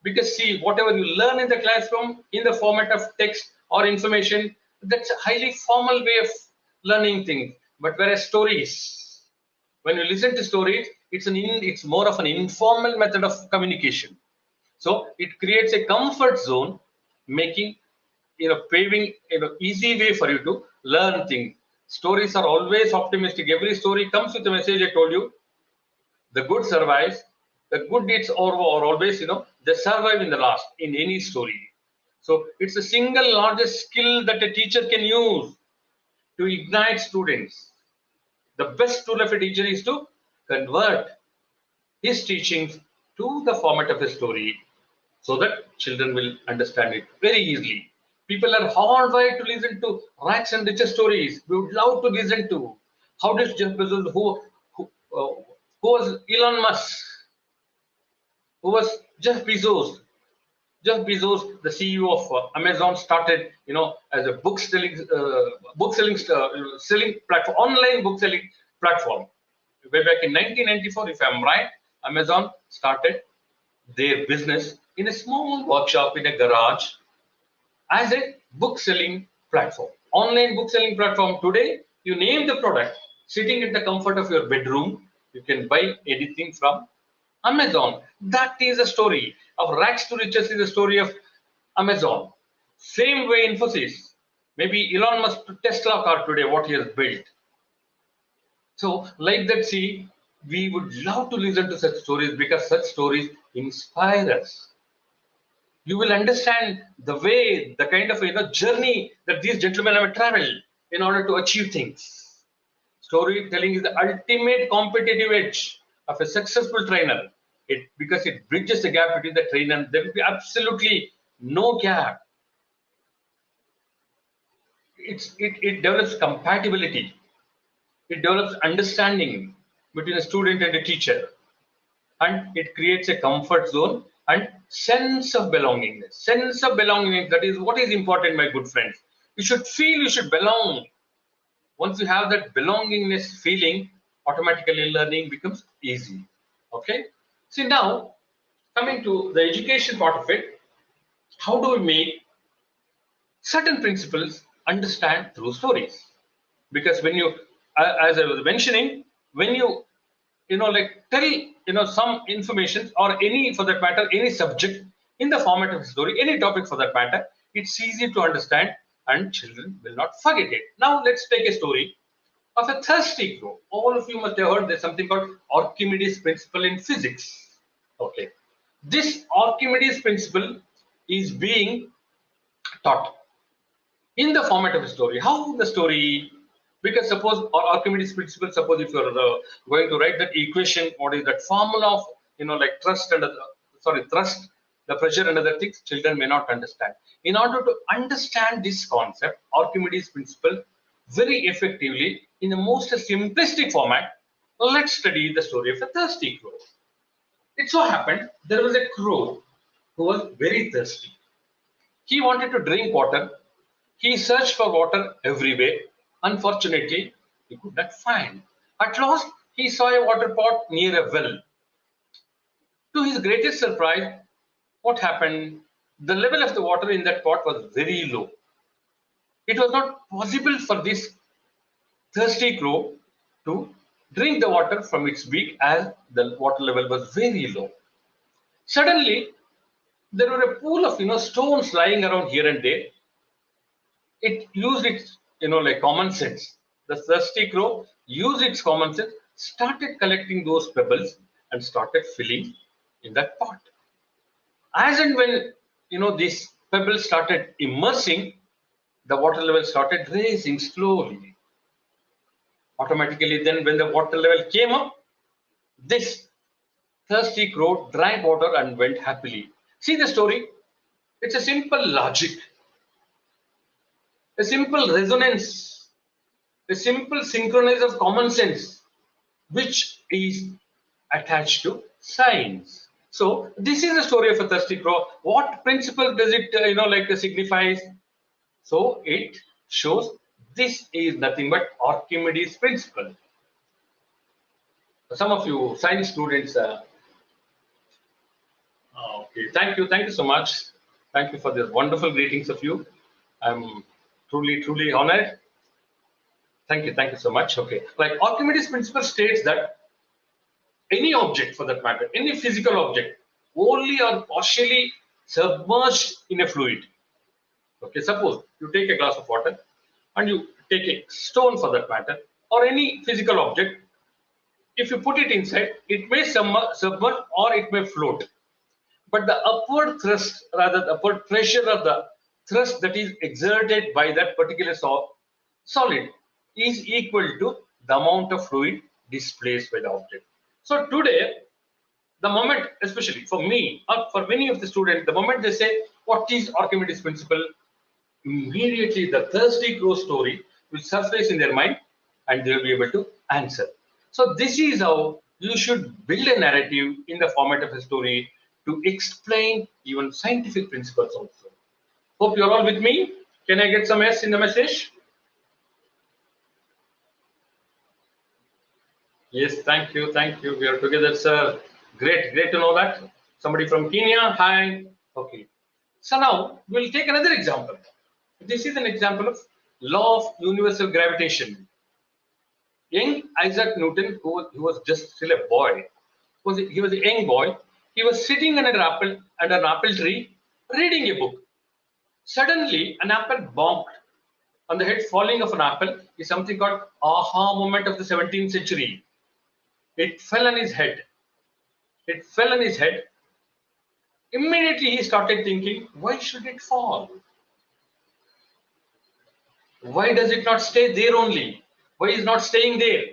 because see, whatever you learn in the classroom in the format of text or information, that's a highly formal way of learning things. But whereas stories, when you listen to stories, it's more of an informal method of communication. So it creates a comfort zone, making, paving, easy way for you to learn things. Stories are always optimistic. Every story comes with a message. I told you, the good survives. The good deeds are always, they survive in the last in any story. So it's the single largest skill that a teacher can use to ignite students. The best tool of a teacher is to convert his teachings to the format of a story, so that children will understand it very easily. People are hardwired to listen to Rags and Riches stories. We would love to listen to how did Jeff Bezos, who was Elon Musk, who was Jeff Bezos. Jeff Bezos, the CEO of Amazon, started, as a selling platform, online book selling platform. Way back in 1994, if I'm right, Amazon started their business in a small workshop in a garage as a book selling platform. online book selling platform today, you name the product, sitting at the comfort of your bedroom, you can buy anything from Amazon. That is a story of rags to riches, is a story of Amazon. Same way Infosys. Maybe Elon Musk Tesla car today, what he has built. So, like that, see, we would love to listen to such stories because such stories inspire us. You will understand the way, the kind of journey that these gentlemen have traveled in order to achieve things. Storytelling is the ultimate competitive edge of a successful trainer. It because it bridges the gap between the trainer and there will be absolutely no gap. It develops compatibility. It develops understanding between a student and a teacher, and it creates a comfort zone and sense of belongingness. Sense of belongingness, that is what is important, my good friends. You should feel you should belong. Once you have that belongingness feeling, automatically learning becomes easy. Okay. See, now coming to the education part of it, how do we make certain principles understand through stories? Because when you, as I was mentioning, when you like tell some information or any, for that matter, any subject in the format of a story, any topic for that matter, it's easy to understand and children will not forget it. Now let's take a story of a thirsty crow. All of you must have heard there's something called Archimedes principle in physics. Okay, this Archimedes principle is being taught in the format of a story. How the story? Because suppose, or Archimedes principle, suppose if you're going to write that equation, what is that formula of, like thrust and thrust, the pressure and other things, children may not understand. In order to understand this concept, Archimedes principle, very effectively, in the most simplistic format, let's study the story of a thirsty crow. It so happened, there was a crow who was very thirsty. He wanted to drink water. He searched for water everywhere. Unfortunately, he could not find. At last, he saw a water pot near a well. To his greatest surprise, what happened? The level of the water in that pot was very low. It was not possible for this thirsty crow to drink the water from its beak as the water level was very low. Suddenly, there were a pool of stones lying around here and there. It used its like common sense. The thirsty crow used its common sense, started collecting those pebbles and started filling in that pot. As and when these pebbles started immersing, the water level started rising slowly. Automatically, then when the water level came up, this thirsty crow drank water and went happily. See the story? It's a simple logic, a simple resonance, a simple synchronize of common sense, which is attached to science. So this is the story of a thirsty crow. What principle does it, signifies? So it shows this is nothing but Archimedes principle. Some of you science students, okay, thank you so much. Thank you for the wonderful greetings of you. I'm truly honored. Thank you so much. Okay, like Archimedes principle states that any object, for that matter, any physical object, wholly or partially submerged in a fluid. Okay, suppose you take a glass of water and you take a stone, for that matter, or any physical object. If you put it inside, it may submerge or it may float. But the upward thrust, rather the upward pressure of the thrust that is exerted by that particular solid is equal to the amount of fluid displaced by the object. So today, the moment, especially for me or for many of the students, the moment they say, what is Archimedes principle? Immediately the thirsty crow story will surface in their mind and they will be able to answer. So this is how you should build a narrative in the format of a story to explain even scientific principles also. Hope you're all with me. Can I get some S in the message? Yes, thank you. We are together, sir. Great to know that. Somebody from Kenya, hi. Okay. So now we'll take another example. This is an example of law of universal gravitation. Young Isaac Newton, who was just still a boy, he was a young boy. He was sitting under an apple tree, reading a book. Suddenly, an apple bonked on the head. Falling of an apple is something called aha moment of the 17th century. It fell on his head. It fell on his head. Immediately, he started thinking, why should it fall? Why does it not stay there only? Why is not staying there?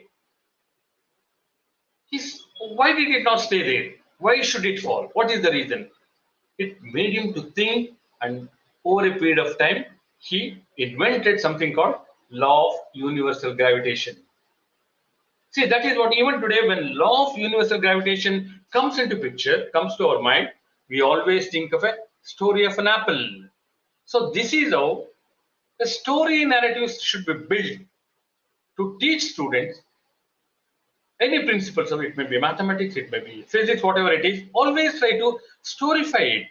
Why did it not stay there? Why should it fall? What is the reason? It made him to think, and over a period of time, he invented something called law of universal gravitation. See, that is what even today, when law of universal gravitation comes into picture, comes to our mind, we always think of a story of an apple. So this is how the story narratives should be built to teach students any principles of it. May be mathematics, it may be physics, whatever it is. Always try to storyfy it.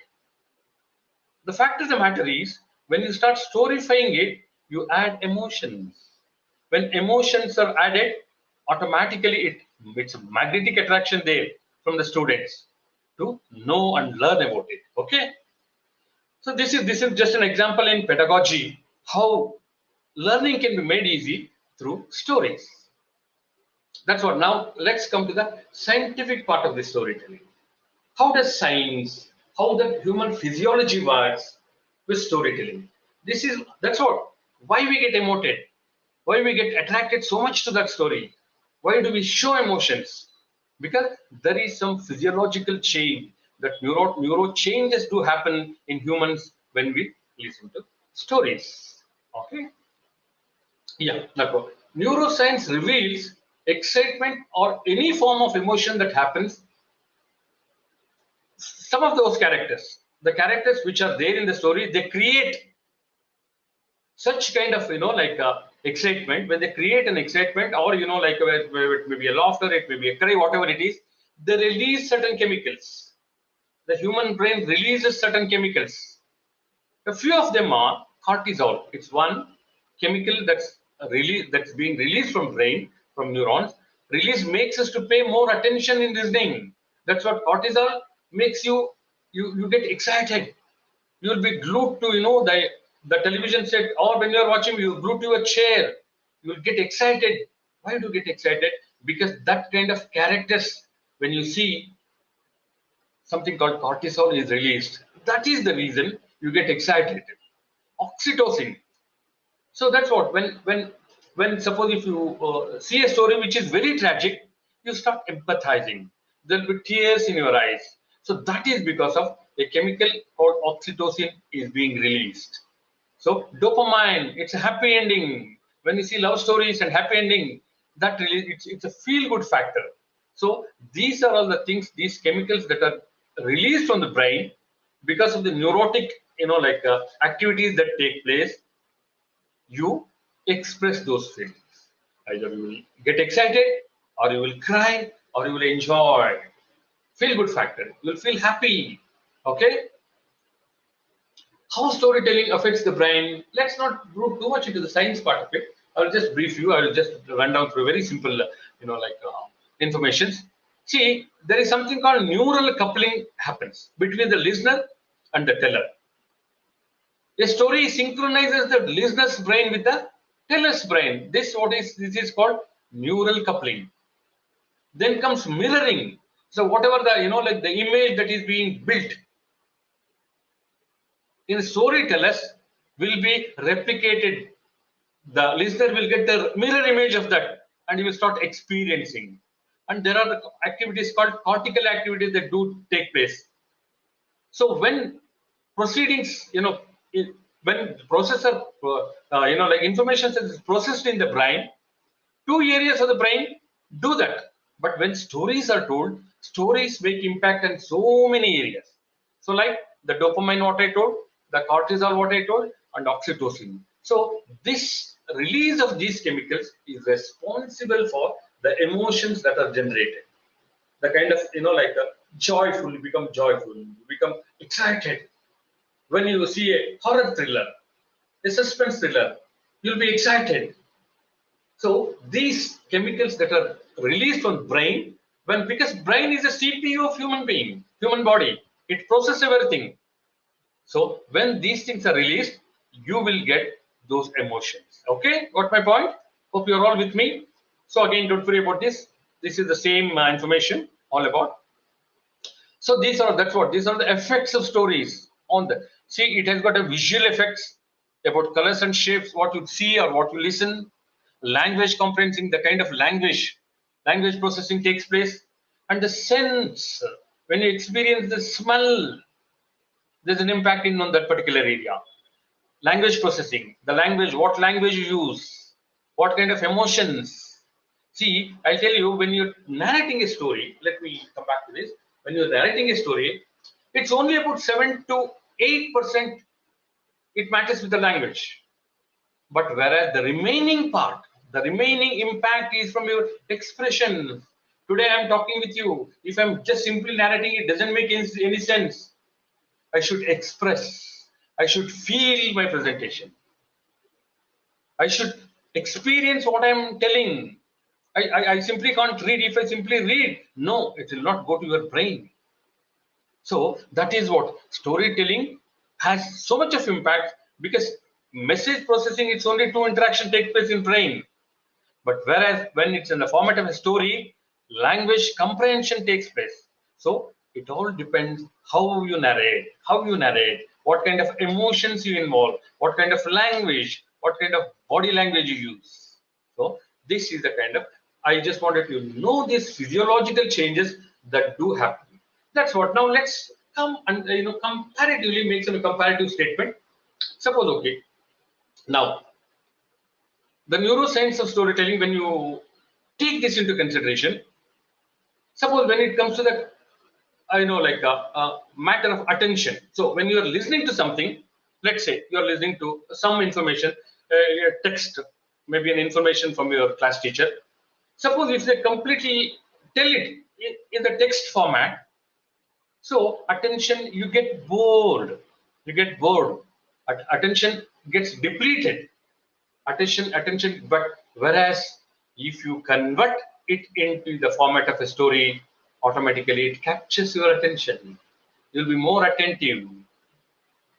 The fact of the matter is, when you start storyfying it, you add emotions. When emotions are added, automatically it's a magnetic attraction there from the students to know and learn about it. Okay. So this is just an example in pedagogy how learning can be made easy through stories. That's what. Now let's come to the scientific part of the storytelling. How does science, how the human physiology works with storytelling? That's what. Why we get emoted, why we get attracted so much to that story, why do we show emotions? Because there is some physiological change, that neuro changes do happen in humans when we listen to stories. Okay. Yeah. Now, neuroscience reveals excitement or any form of emotion that happens. Some of those characters, the characters which are there in the story, they create such kind of excitement. When they create an excitement, or where it may be a laughter, it may be a cry, whatever it is, they release certain chemicals. The human brain releases certain chemicals. A few of them are cortisol. It's one chemical that's being released from brain, from neurons. Release makes us to pay more attention in listening. That's what cortisol makes you get excited. You'll be glued to the television set, or when you're watching, you're glued to a chair. You'll get excited. Why do you get excited? Because that kind of characters, when you see something called cortisol is released, that is the reason you get excited. Oxytocin. So that's what, when suppose if you see a story which is very tragic, you start empathizing. There'll be tears in your eyes. So that is because of a chemical called oxytocin is being released. So dopamine, it's a happy ending. When you see love stories and happy ending, that really it's a feel good factor. So these are all the things, these chemicals that are released from the brain because of the neurotic activities that take place. You express those feelings. Either you will get excited, or you will cry, or you will enjoy. Feel good factor. You will feel happy. Okay. How storytelling affects the brain? Let's not go too much into the science part of it. I will just brief you. I will just run down through very simple, informations. See, there is something called neural coupling happens between the listener and the teller. A story synchronizes the listener's brain with the teller's brain. This is called neural coupling. Then comes mirroring. So whatever the image that is being built in storytellers will be replicated. The listener will get the mirror image of that, and he will start experiencing. And there are the activities called cortical activities that do take place. So when proceedings, when processor, information is processed in the brain, two areas of the brain do that. But when stories are told, stories make impact in so many areas. So like the dopamine, what I told, the cortisol, what I told, and oxytocin. So this release of these chemicals is responsible for the emotions that are generated. The kind of, joyful, you become joyful, you become excited. When you see a horror thriller, a suspense thriller, You'll be excited. So these chemicals that are released from brain, when because brain is a CPU of human being, human body, it processes everything. So when these things are released, you will get those emotions. Okay, got my point? Hope you're all with me. So again, don't worry about this. This is the same information all about. So these are the effects of stories on the. See, it has got a visual effects about colors and shapes, what you see or what you listen, language comprehending, the kind of language processing takes place, and the sense, when you experience the smell, there's an impact in on that particular area. Language processing, the language, what language you use, what kind of emotions. See, I'll tell you, when you're narrating a story, let me come back to this. When you're narrating a story, it's only about 7 to 8% it matches with the language. But whereas the remaining part, the remaining impact is from your expression. Today I'm talking with you. If I'm just simply narrating, it doesn't make any sense. I should express. I should feel my presentation. I should experience what I'm telling. I simply can't read. If I simply read, no, it will not go to your brain. So that is what storytelling has so much of impact, because message processing, it's only two interaction take place in brain. But whereas when it's in the format of a story, language comprehension takes place. So it all depends how you narrate, what kind of emotions you involve, what kind of language, what kind of body language you use. So this is the kind of, I just wanted to know these physiological changes that do happen. That's what. Now let's come and comparatively make some comparative statement. Suppose, okay, now the neuroscience of storytelling, when you take this into consideration, suppose when it comes to the, I know, like a matter of attention. So when you are listening to something, let's say you are listening to some information, a text, maybe an information from your class teacher. Suppose if they completely tell it in the text format, so attention, you get bored. You get bored. Attention gets depleted. Attention. But whereas if you convert it into the format of a story, automatically it captures your attention. You'll be more attentive.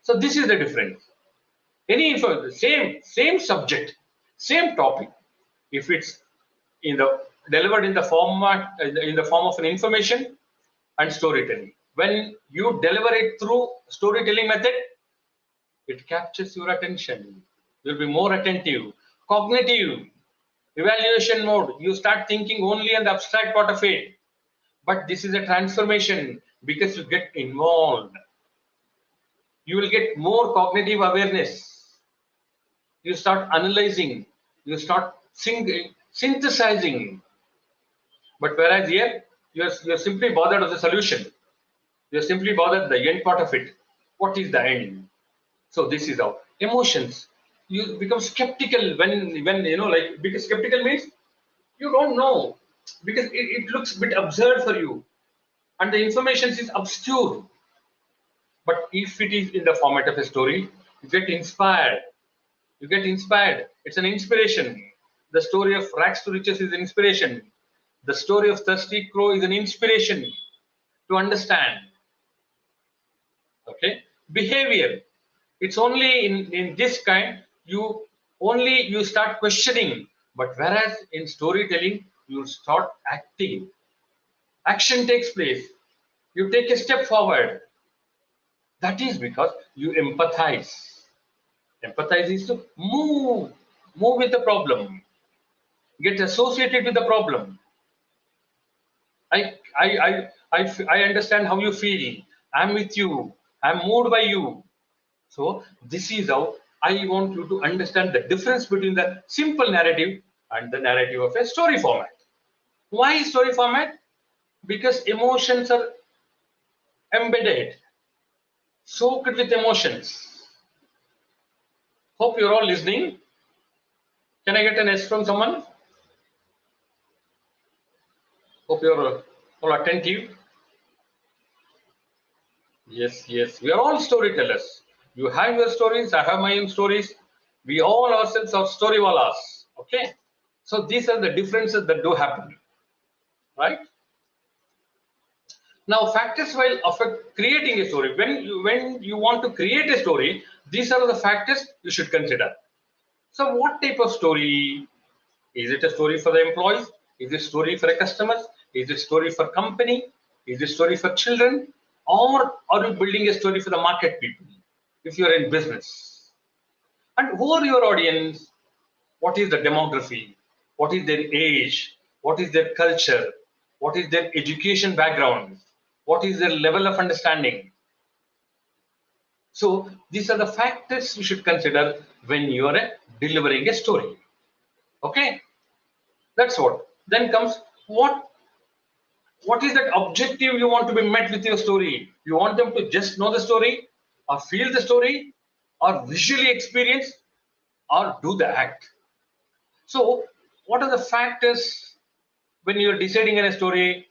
So this is the difference. Any info, same subject, same topic. If it's in the delivered in the format in the form of an information and storytelling, when you deliver it through storytelling method, it captures your attention. You'll be more attentive, cognitive, evaluation mode. You start thinking only on the abstract part of it. But this is a transformation because you get involved. You will get more cognitive awareness. You start analyzing. You start synthesizing. But whereas here, you're simply bothered of the solution. You're simply bothered the end part of it. What is the end? So this is how emotions. You become skeptical when like, because skeptical means you don't know, because it looks a bit absurd for you, and the information is obscure. But if it is in the format of a story, you get inspired. You get inspired. It's an inspiration. The story of rags to riches is an inspiration. The story of thirsty crow is an inspiration to understand. Okay, behavior. It's only in this kind you start questioning, but whereas in storytelling you start acting. Action takes place. You take a step forward. That is because you empathize. Empathize is to move with the problem, get associated with the problem. I understand how you feel. I'm with you. I'm moved by you. So this is how I want you to understand the difference between the simple narrative and the narrative of a story format. Why story format? Because emotions are embedded, soaked with emotions. Hope you're all listening. Can I get an S from someone? Hope you're all attentive. Yes, we are all storytellers. You have your stories, I have my own stories. We all ourselves are storywalas. Okay. So these are the differences that do happen, right? Now, factors will affect creating a story. When you want to create a story, these are the factors you should consider. So, what type of story? Is it a story for the employees? Is it a story for a customers? Is it a story for company? Is it a story for children? Or are you building a story for the market people? If you are in business, and who are your audience? What is the demography? What is their age? What is their culture? What is their education background? What is their level of understanding? So these are the factors you should consider when you are delivering a story. Okay, that's what. Then comes what is that objective you want to be met with your story? You want them to just know the story, or feel the story, or visually experience, or do the act? So, what are the factors when you're deciding in a story?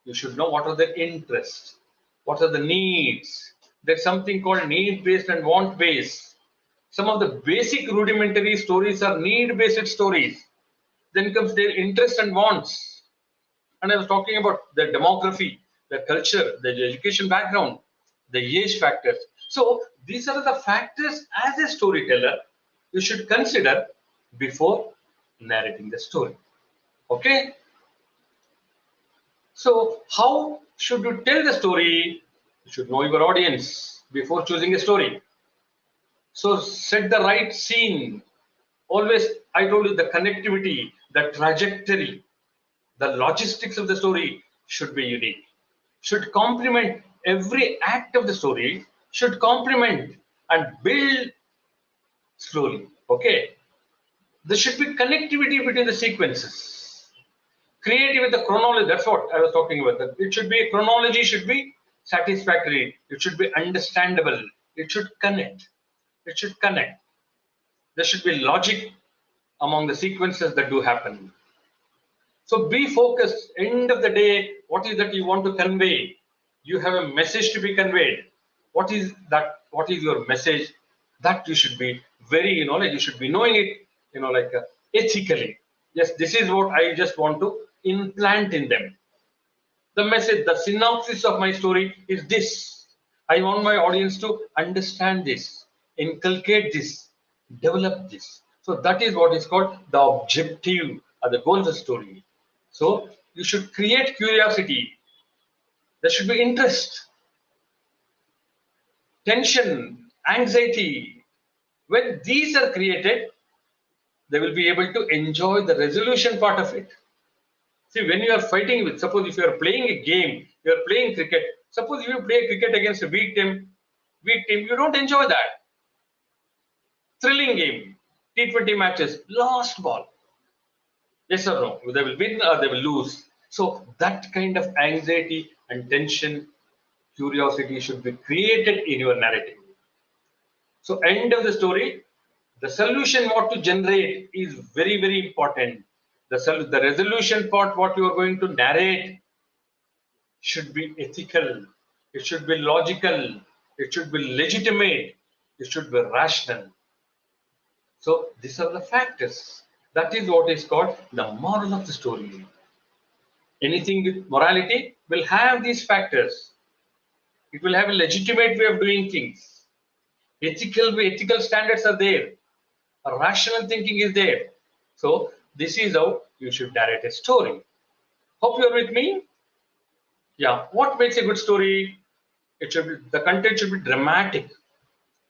You should know what are the interests, what are the needs. There's something called need based and want based. Some of the basic rudimentary stories are need based stories. Then comes their interest and wants. And I was talking about the demography, the culture, the education background, the age factors. So these are the factors as a storyteller you should consider before narrating the story. Okay. So how should you tell the story? You should know your audience before choosing a story. So set the right scene. Always, I told you the connectivity, the trajectory, the logistics of the story should be unique, should complement every act of the story, should complement and build slowly. Okay. There should be connectivity between the sequences. Creative with the chronology, that's what I was talking about. It should be chronology, should be satisfactory, it should be understandable, it should connect. It should connect. There should be logic among the sequences that do happen. So be focused. End of the day, what is that you want to convey? You have a message to be conveyed. What is that? What is your message? That you should be very, like you should be knowing it, ethically. Yes, this is what I just want to implant in them. The message, the synopsis of my story is this. I want my audience to understand this, inculcate this, develop this. So that is what is called the objective or the goal of the story. So you should create curiosity. There should be interest, tension, anxiety. When these are created, they will be able to enjoy the resolution part of it. See, when you are fighting with, suppose if you are playing a game, you are playing cricket. Suppose if you play cricket against a weak team, you don't enjoy that. Thrilling game, T20 matches, last ball. Yes or no? They will win or they will lose. So that kind of anxiety and tension, curiosity should be created in your narrative. So end of the story, the solution what to generate is very, very important. The resolution part, what you are going to narrate should be ethical, it should be logical, it should be legitimate, it should be rational. So these are the factors. That is what is called the moral of the story. Anything with morality will have these factors. It will have a legitimate way of doing things. Ethical standards are there. A rational thinking is there. So this is how you should narrate a story. Hope you are with me. Yeah. What makes a good story? It should be, the content should be dramatic,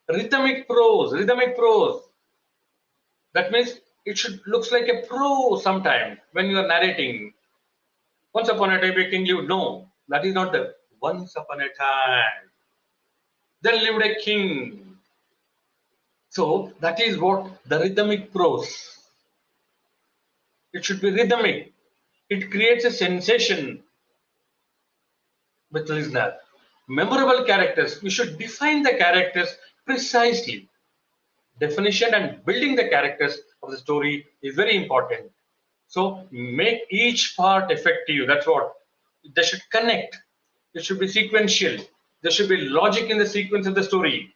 rhythmic prose. Rhythmic prose. That means it should looks like a prose sometime when you are narrating. Once upon a time, a king lived. No, that is not the once upon a time. Then lived a king. So that is what the rhythmic prose. It should be rhythmic. It creates a sensation with listener. Memorable characters. You should define the characters precisely. Definition and building the characters of the story is very important. So make each part effective. That's what they should connect. It should be sequential. There should be logic in the sequence of the story.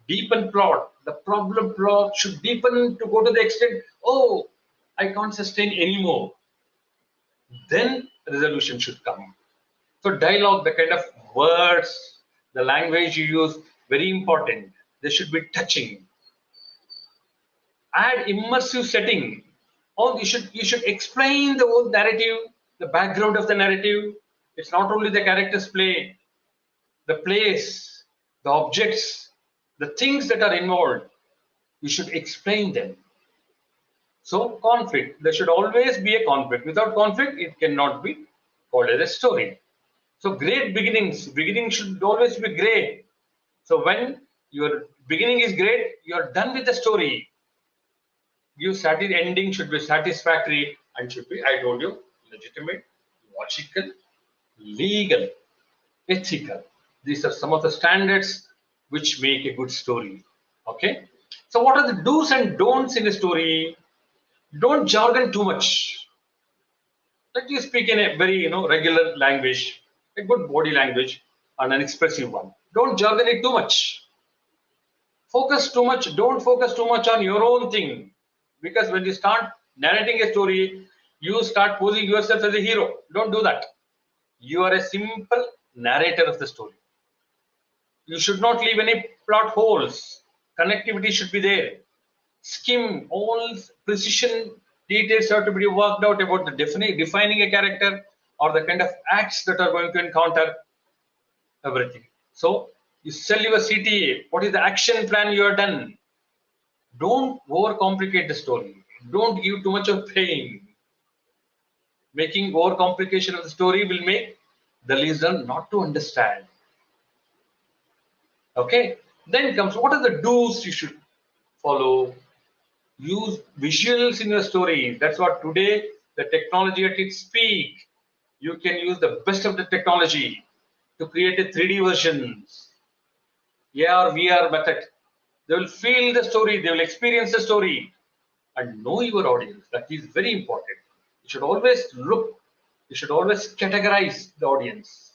Deepen plot. the problem block should deepen to go to the extent, oh, I can't sustain anymore. Then resolution should come. So dialogue, the kind of words, the language you use, very important. They should be touching. Add immersive setting. Or you should explain the whole narrative, the background of the narrative. It's not only the characters play, the place, the objects, the things that are involved. You should explain them. So conflict. There should always be a conflict. Without conflict, it cannot be called as a story. So great beginnings. Beginning should always be great. So when your beginning is great, you are done with the story. Your ending should be satisfactory and should be, I told you, legitimate, logical, legal, ethical. These are some of the standards which make a good story. Okay. So what are the do's and don'ts in a story? Don't jargon too much. Let you speak in a very regular language, a good body language, and an expressive one. Don't jargon it too much. Focus too much. Don't focus too much on your own thing, because when you start narrating a story, you start posing yourself as a hero. Don't do that. You are a simple narrator of the story. You should not leave any plot holes. Connectivity should be there. Skim all precision details have to be worked out about the defining a character or the kind of acts that are going to encounter everything. So you sell your CTA. What is the action plan you are done? Don't overcomplicate the story. Don't give too much of pain. Making overcomplication of the story will make the listener not to understand. Okay. Then comes what are the do's you should follow. Use visuals in your story. That's what today the technology at its peak. You can use the best of the technology to create a 3D versions. AR, VR method. They will feel the story, they will experience the story and know your audience. That is very important. You should always look, you should always categorize the audience.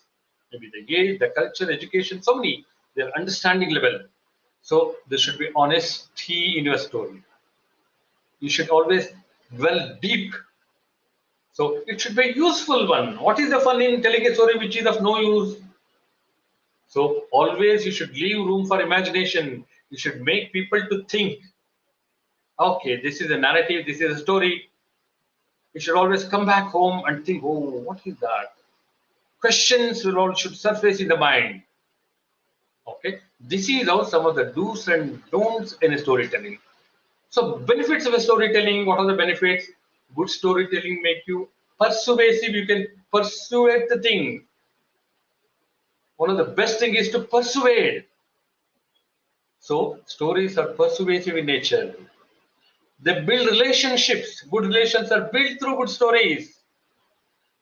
Maybe the age, the culture, education, so many, their understanding level. So there should be honesty in your story. You should always dwell deep. So it should be a useful one. What is the fun in telling a story which is of no use? So always you should leave room for imagination. You should make people to think. Okay, this is a narrative, this is a story. You should always come back home and think, oh, what is that? Questions should surface in the mind. Okay, this is how some of the do's and don'ts in a storytelling. So benefits of a storytelling, what are the benefits? Good storytelling make you persuasive. You can persuade the thing. One of the best thing is to persuade. So stories are persuasive in nature. They build relationships. Good relations are built through good stories.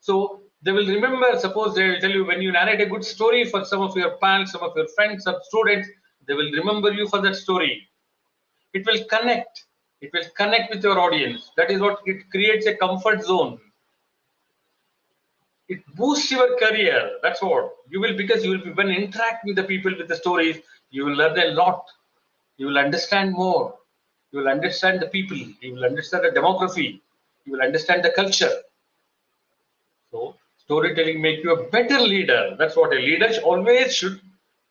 So they will remember, suppose they will tell you when you narrate a good story for some of your pals, some of your friends, some students, they will remember you for that story. It will connect. It will connect with your audience. That is what it creates, a comfort zone. It boosts your career. That's what you will, because you will be, when interact with the people with the stories, you will learn a lot. You will understand more. You will understand the people. You will understand the demography. You will understand the culture. So storytelling make you a better leader. That's what a leader always should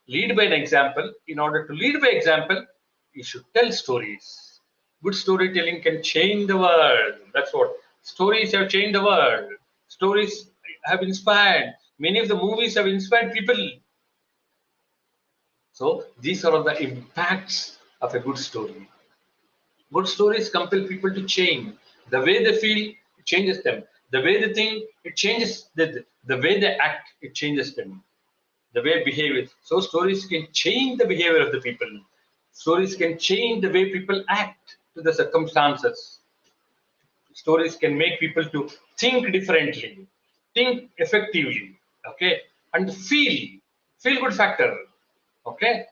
lead by an example. In order to lead by example, you should tell stories. Good storytelling can change the world. That's what stories have changed the world. Stories have inspired. Many of the movies have inspired people. So these are all the impacts of a good story. Good stories compel people to change. The way they feel, it changes them. The way they think, it changes. The way they act, it changes them. The way they behave. So stories can change the behavior of the people. Stories can change the way people act to the circumstances. Stories can make people to think differently, think effectively, okay, and feel good factor, okay.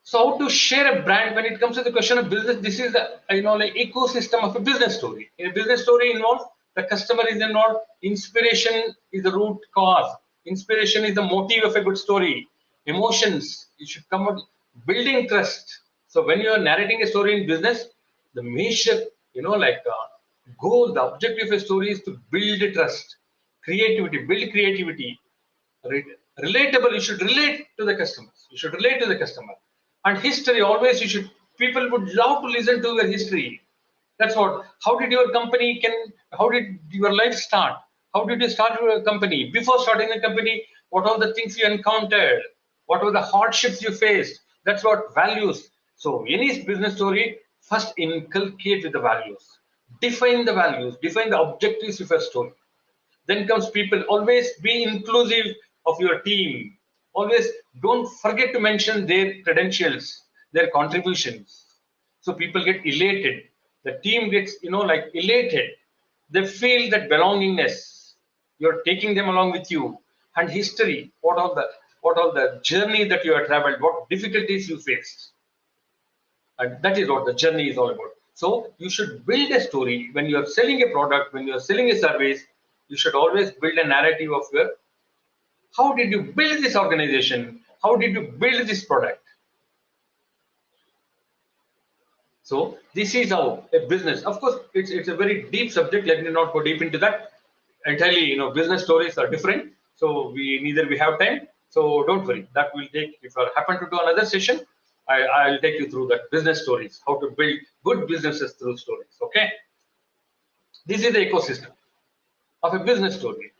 So how to share a brand when it comes to the question of business? This is the like ecosystem of a business story. In a business story involves the customer is involved. Inspiration is the root cause. Inspiration is the motive of a good story. Emotions, you should come out building trust. So when you are narrating a story in business, the major, goal, the objective of a story is to build trust, build creativity, relatable. You should relate to the customers. You should relate to the customer. And history, always you should, people would love to listen to your history. That's what, how did your company how did your life start? How did you start your company? Before starting the company, what are the things you encountered? What were the hardships you faced? That's what values. So any business story, first inculcate with the values. Define the values, define the objectives of your story. Then comes people. Always be inclusive of your team. Always don't forget to mention their credentials, their contributions. So people get elated. The team gets, elated. They feel that belongingness. You're taking them along with you. And history, what all the journey that you have traveled, what difficulties you faced. And that is what the journey is all about. So you should build a story when you are selling a product, when you are selling a service. You should always build a narrative of your, how did you build this organization, how did you build this product. So this is how a business, of course, it's a very deep subject. Let me not go deep into that. Entirely, business stories are different. So we have time. So don't worry. That will take, if I happen to do another session, I'll take you through that business stories, how to build good businesses through stories. Okay. This is the ecosystem of a business story.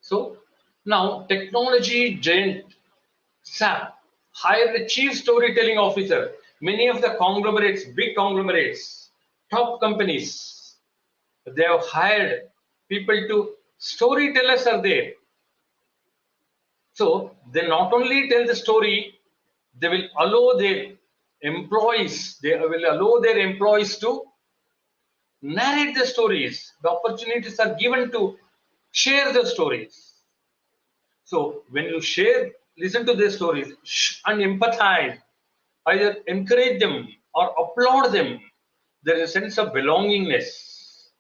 So now technology giant SAP hired a chief storytelling officer. Many of the conglomerates, big conglomerates, top companies, they have hired people to, storytellers are there. So they not only tell the story, they will allow their employees to narrate the stories. The opportunities are given to share the stories. So when you listen to their stories and empathize, either encourage them or applaud them, there is a sense of belongingness.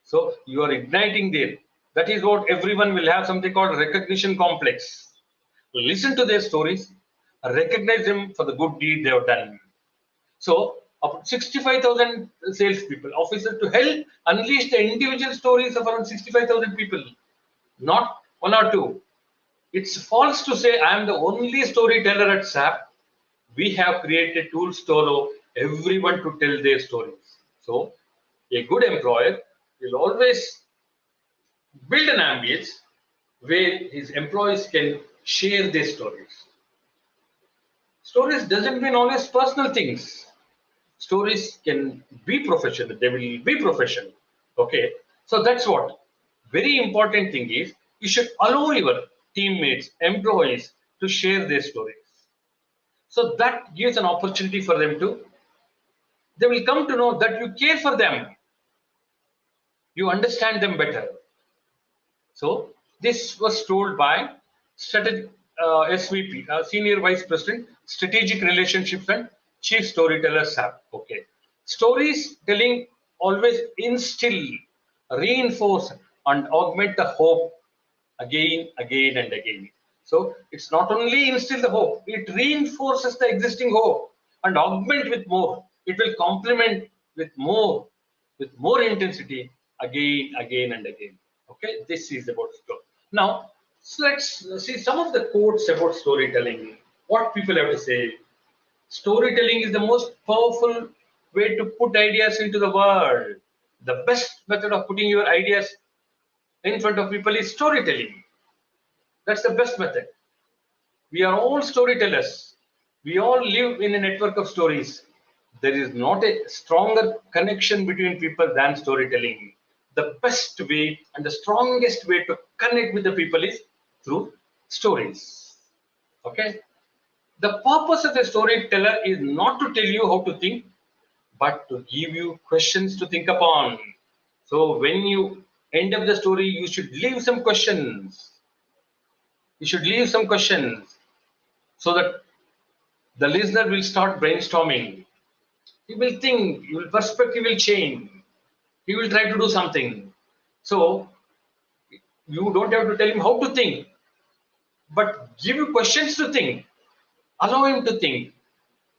So you are igniting there. That is what everyone will have, something called recognition complex. Listen to their stories, recognize them for the good deed they have done. So, about 65,000 salespeople, officers, to help unleash the individual stories of around 65,000 people, not one or two. It's false to say I am the only storyteller at SAP. We have created tools to allow everyone to tell their stories. So, a good employer will always build an ambience where his employees can share their stories. Stories doesn't mean always personal things. Stories can be professional. They will be professional. Okay. So that's what. Very important thing is you should allow your teammates, employees to share their stories. So that gives an opportunity for them to, they will come to know that you care for them. You understand them better. So this was told by SVP, Senior Vice President, Strategic Relationships and Chief Storyteller SAP. Okay. Stories telling always instill, reinforce, and augment the hope again, again, and again. So it's not only instill the hope, it reinforces the existing hope and augment with more. It will complement with more intensity again, again, and again. Okay, this is about story. Now, so let's see some of the quotes about storytelling. What people have to say. Storytelling is the most powerful way to put ideas into the world. The best method of putting your ideas in front of people is storytelling. That's the best method. We are all storytellers. We all live in a network of stories. There is not a stronger connection between people than storytelling. The best way and the strongest way to connect with the people is through stories. Okay? The purpose of a storyteller is not to tell you how to think, but to give you questions to think upon. So when you end up the story, you should leave some questions. You should leave some questions so that the listener will start brainstorming. He will think, your perspective will change. He will try to do something. So you don't have to tell him how to think, but give you questions to think. Allow him to think.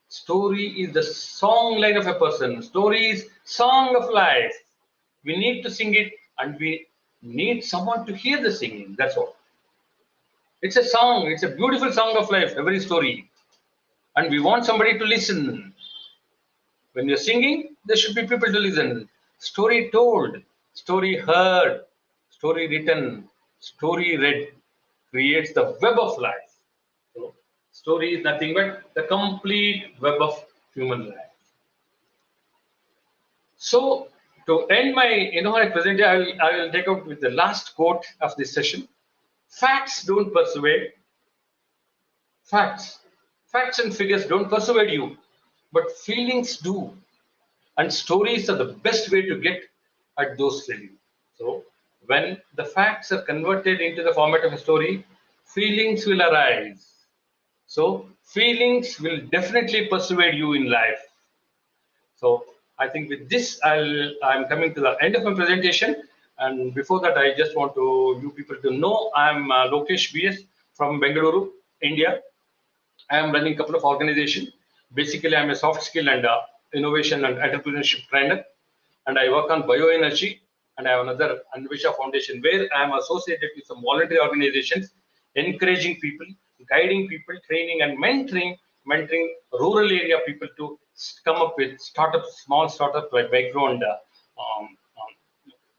Story is the song line of a person. Story is song of life. We need to sing it, and we need someone to hear the singing. That's all. It's a song. It's a beautiful song of life. Every story, and we want somebody to listen. When you're singing, there should be people to listen. Story told, story heard, story written, story read creates the web of life. So, story is nothing but the complete web of human life. So, to end my presentation, I will take up with the last quote of this session. Facts don't persuade. Facts and figures don't persuade you, but feelings do. And stories are the best way to get at those feelings. So, when the facts are converted into the format of a story, feelings will arise. So, feelings will definitely persuade you in life. So, I think with this, I'm coming to the end of my presentation. And before that, I just want you people to know I'm Lokesh BS from Bengaluru, India. I am running a couple of organizations. Basically, I'm a soft skill and innovation and entrepreneurship trainer, and I work on bioenergy. And I have another Anvisha Foundation where I am associated with some voluntary organizations, encouraging people, guiding people, training and mentoring rural area people to come up with startups, small startups like background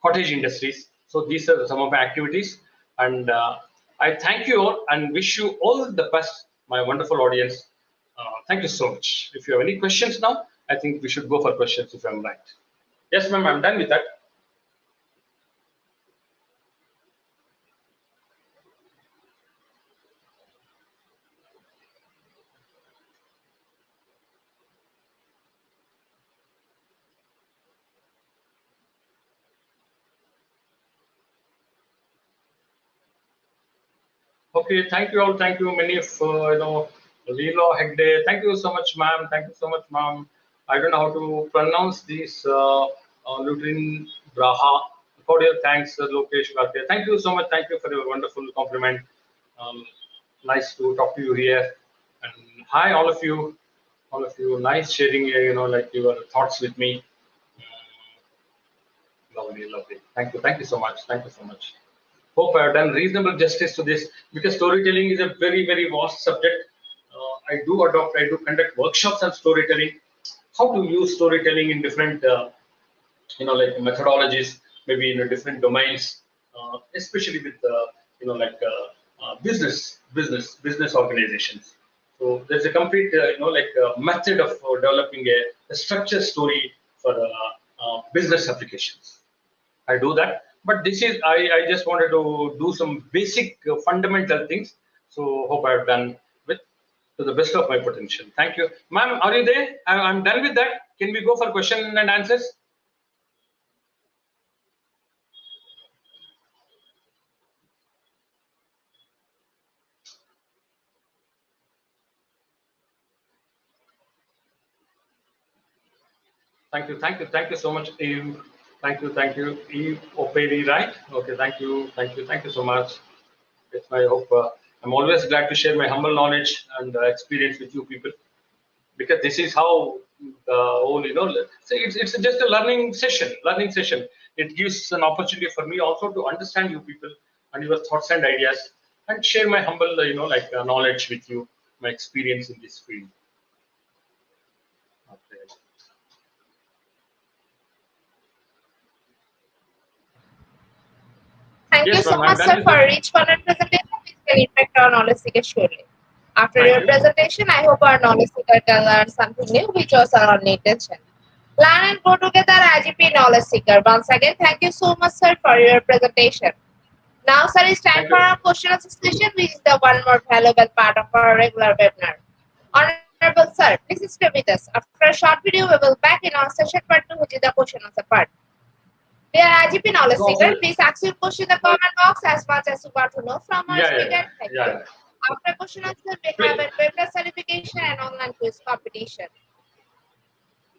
cottage industries. So these are some of my activities, and I thank you all and wish you all the best, my wonderful audience. Thank you so much. If you have any questions now, I think we should go for questions if I'm right. Yes, ma'am, I'm done with that. Okay, thank you all. Thank you, many of Lilo Hegde. Thank you so much, ma'am. Thank you so much, ma'am. I don't know how to pronounce these Lutrin Braha. Cordial thanks, Lokesh Bhatia. Thank you so much. Thank you for your wonderful compliment. Um, nice to talk to you here. And hi, all of you. All of you. Nice sharing, like your thoughts with me. Lovely, lovely. Thank you. Thank you so much. Thank you so much. Hope I have done reasonable justice to this because storytelling is a very, very vast subject. I do conduct workshops on storytelling, how to use storytelling in different, like methodologies, maybe in different domains, especially with, business organizations. So there's a complete, method of developing a structured story for business applications. I do that. But this is, I just wanted to do some basic fundamental things. So hope I've done with to the best of my potential. Thank you. Ma'am, are you there? I'm done with that. Can we go for question and answers? Thank you. Thank you. Thank you so much, Eve. Thank you. Thank you. Eve Operi, right? Okay. Thank you. Thank you. Thank you so much. It's my hope. I'm always glad to share my humble knowledge and experience with you people, because this is how the whole, so it's just a learning session. It gives an opportunity for me also to understand you people and your thoughts and ideas and share my humble, knowledge with you, my experience in this field. Okay. Thank you Yes, so ma'am, I'm much, done sir, with for that. a rich content presentation which can impact our knowledge seekers surely. After Thank your you. presentation, I hope our knowledge seeker can learn something new which was our intention. Learn and grow together, IGP knowledge seeker. Once again, thank you so much, sir, for your presentation. Now, sir, it's time Thank for you. our question and session, which is the one more valuable part of our regular webinar. Honorable sir, please stay with us. After a short video, we will back in our session part 2, which is the question answer part. Dear IGP knowledge No, seeker, please ask your question in the comment box as much as you want to know from our yeah, yeah, speaker. yeah, Thank yeah, you. yeah. After question answer, we have Please. a webinar certification and online quiz competition.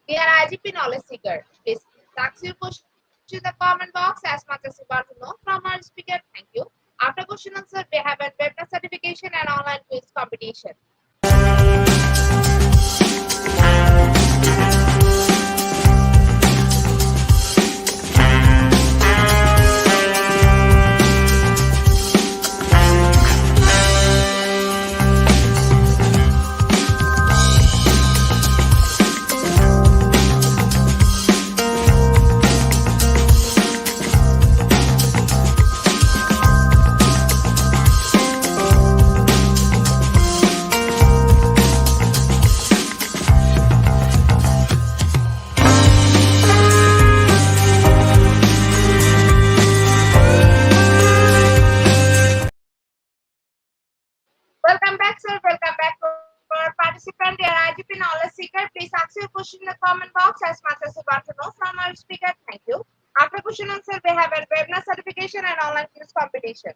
Dear IGP knowledge seeker, please ask your question in the comment box as much as you want to know from our speaker. Thank you. After question answer, we have a webinar certification and online quiz competition. box as much as you want to know from our speaker. Thank you. After question answer, we have a webinar certification and online quiz competition.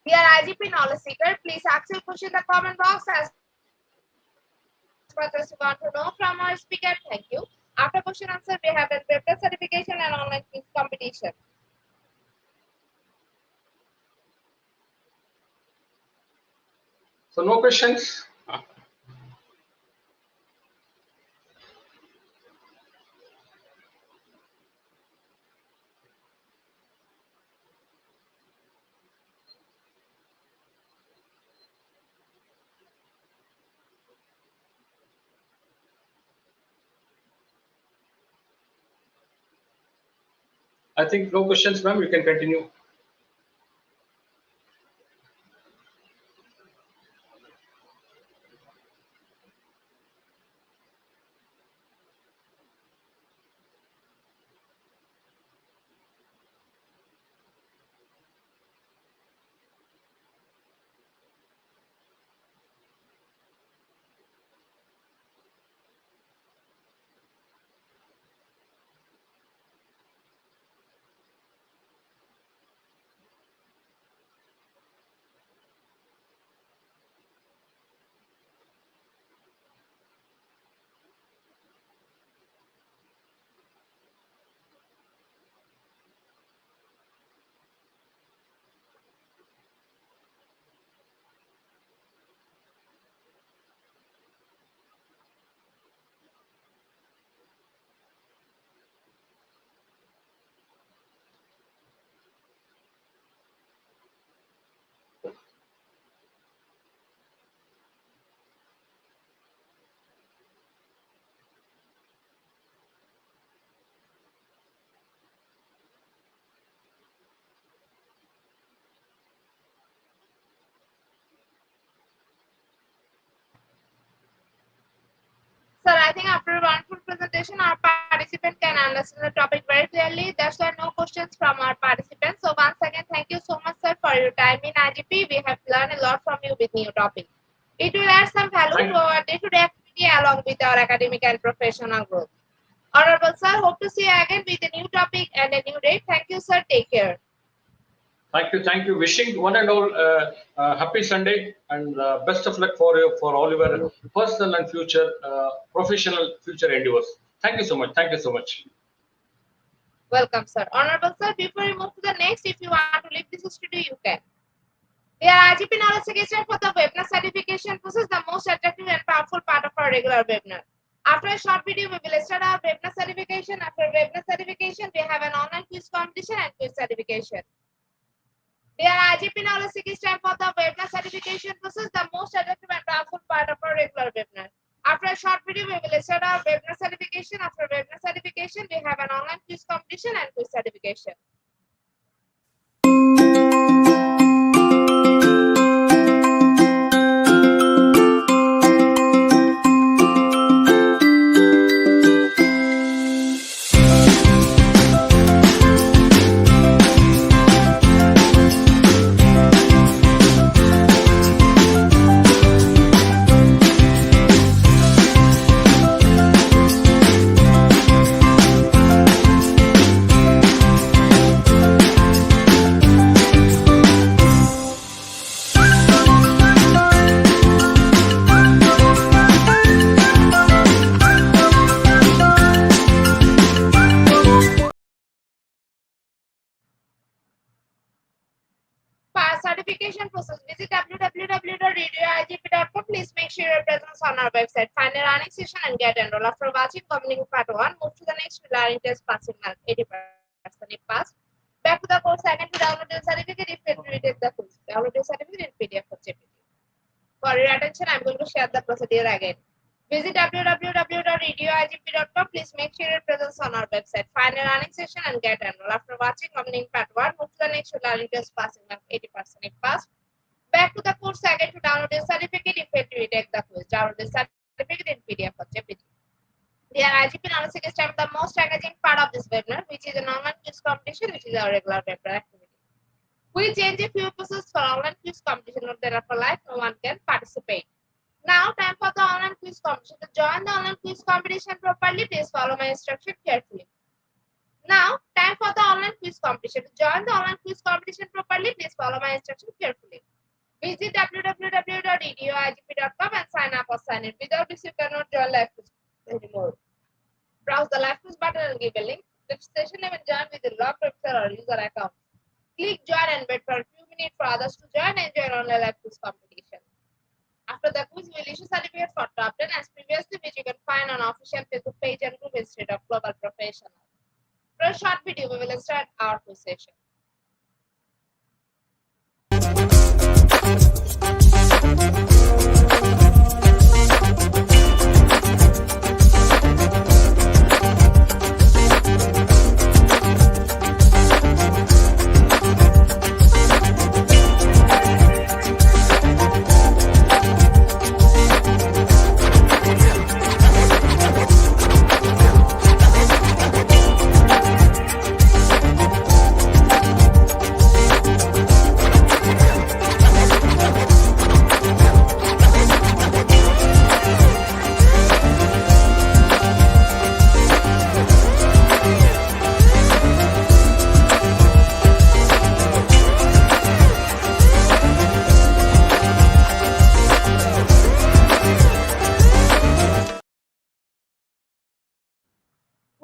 Dear IGP knowledge seeker, please ask your question in the comment box as much as you want to know from our speaker. Thank you. After question answer, we have a webinar certification and online quiz competition. So no questions? I think no questions, ma'am. You can continue. Sir, I think after one full presentation, our participant can understand the topic very clearly. There's no questions from our participants. So once again, thank you so much, sir, for your time in IGP. We have learned a lot from you with new topic. It will add some value to our day-to-day activity along with our academic and professional growth. Honorable sir, hope to see you again with a new topic and a new date. Thank you, sir. Take care. Thank you. Wishing one and all happy Sunday and best of luck for you for all your personal and future professional future endeavors. Thank you so much. Thank you so much. Welcome, sir. Honorable sir, before we move to the next, if you want to leave this studio, you can. We are IGP knowledge certification for the webinar certification. This is the most attractive and powerful part of our regular webinar. After a short video, we will start our webinar certification. After webinar certification, we have an online quiz competition and quiz certification. We are IGP knowledge certification for the webinar certification. This is the most attractive and powerful part of our regular webinar. After a short video, we will start our webinar certification. After webinar certification, we have an online quiz competition and quiz certification. Certification process. Visit www.radioigp.com. Please make sure your presence on our website. Find a running session and get enrolled. After watching completing part 1, move to the next learning test passing mark 80%. If passed, back to the course again to download the certificate if you retake the quiz. Download the certificate in PDF for JPG. For your attention, I'm going to share the procedure again. Visit www.radioigp.com. Please make sure your presence on our website. Find a running session and get enrolled. After watching completing part 1, move to the next learning test passing mark 80%. If passed, back to the course again to download the certificate if you retake the quiz. Download the certificate in PDF for JPG. Dear IGP knowledge is the most engaging part of this webinar, which is an online quiz competition, which is our regular webinar activity. We change a few processes for online quiz competition, not there for life, no one can participate. Now, time for the online quiz competition. To join the online quiz competition properly, please follow my instruction carefully. Now, time for the online quiz competition. To join the online quiz competition properly, please follow my instruction carefully. Visit www.eduigp.com and sign up or sign in. Without this, you cannot join live quiz anymore. Browse the live quiz button and give a link. Registration name and join with the logged website or user account. Click join and wait for a few minutes for others to join and join online live quiz competition. After the quiz, we will issue certificate for top 10 as previously, which you can find on official Facebook page and group Institute of Global Professionals. For a short video, we will start our quiz session.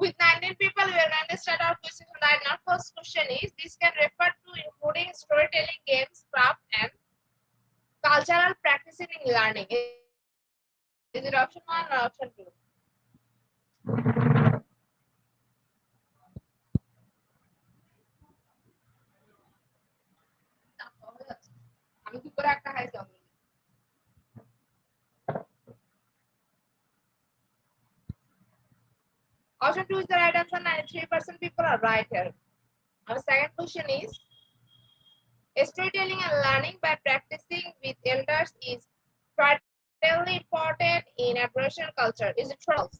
With 19 people, we are going to start our quiz session right now. First question is, this can refer to including storytelling, games, craft, and cultural practicing in learning. Is it option 1 or option 2? আমি কি করে একটা খাইছি already? Option 2 is the right answer. 93% people are right here. Our second question is, storytelling and learning by practicing with elders is vitally important in Aboriginal culture. Is it false?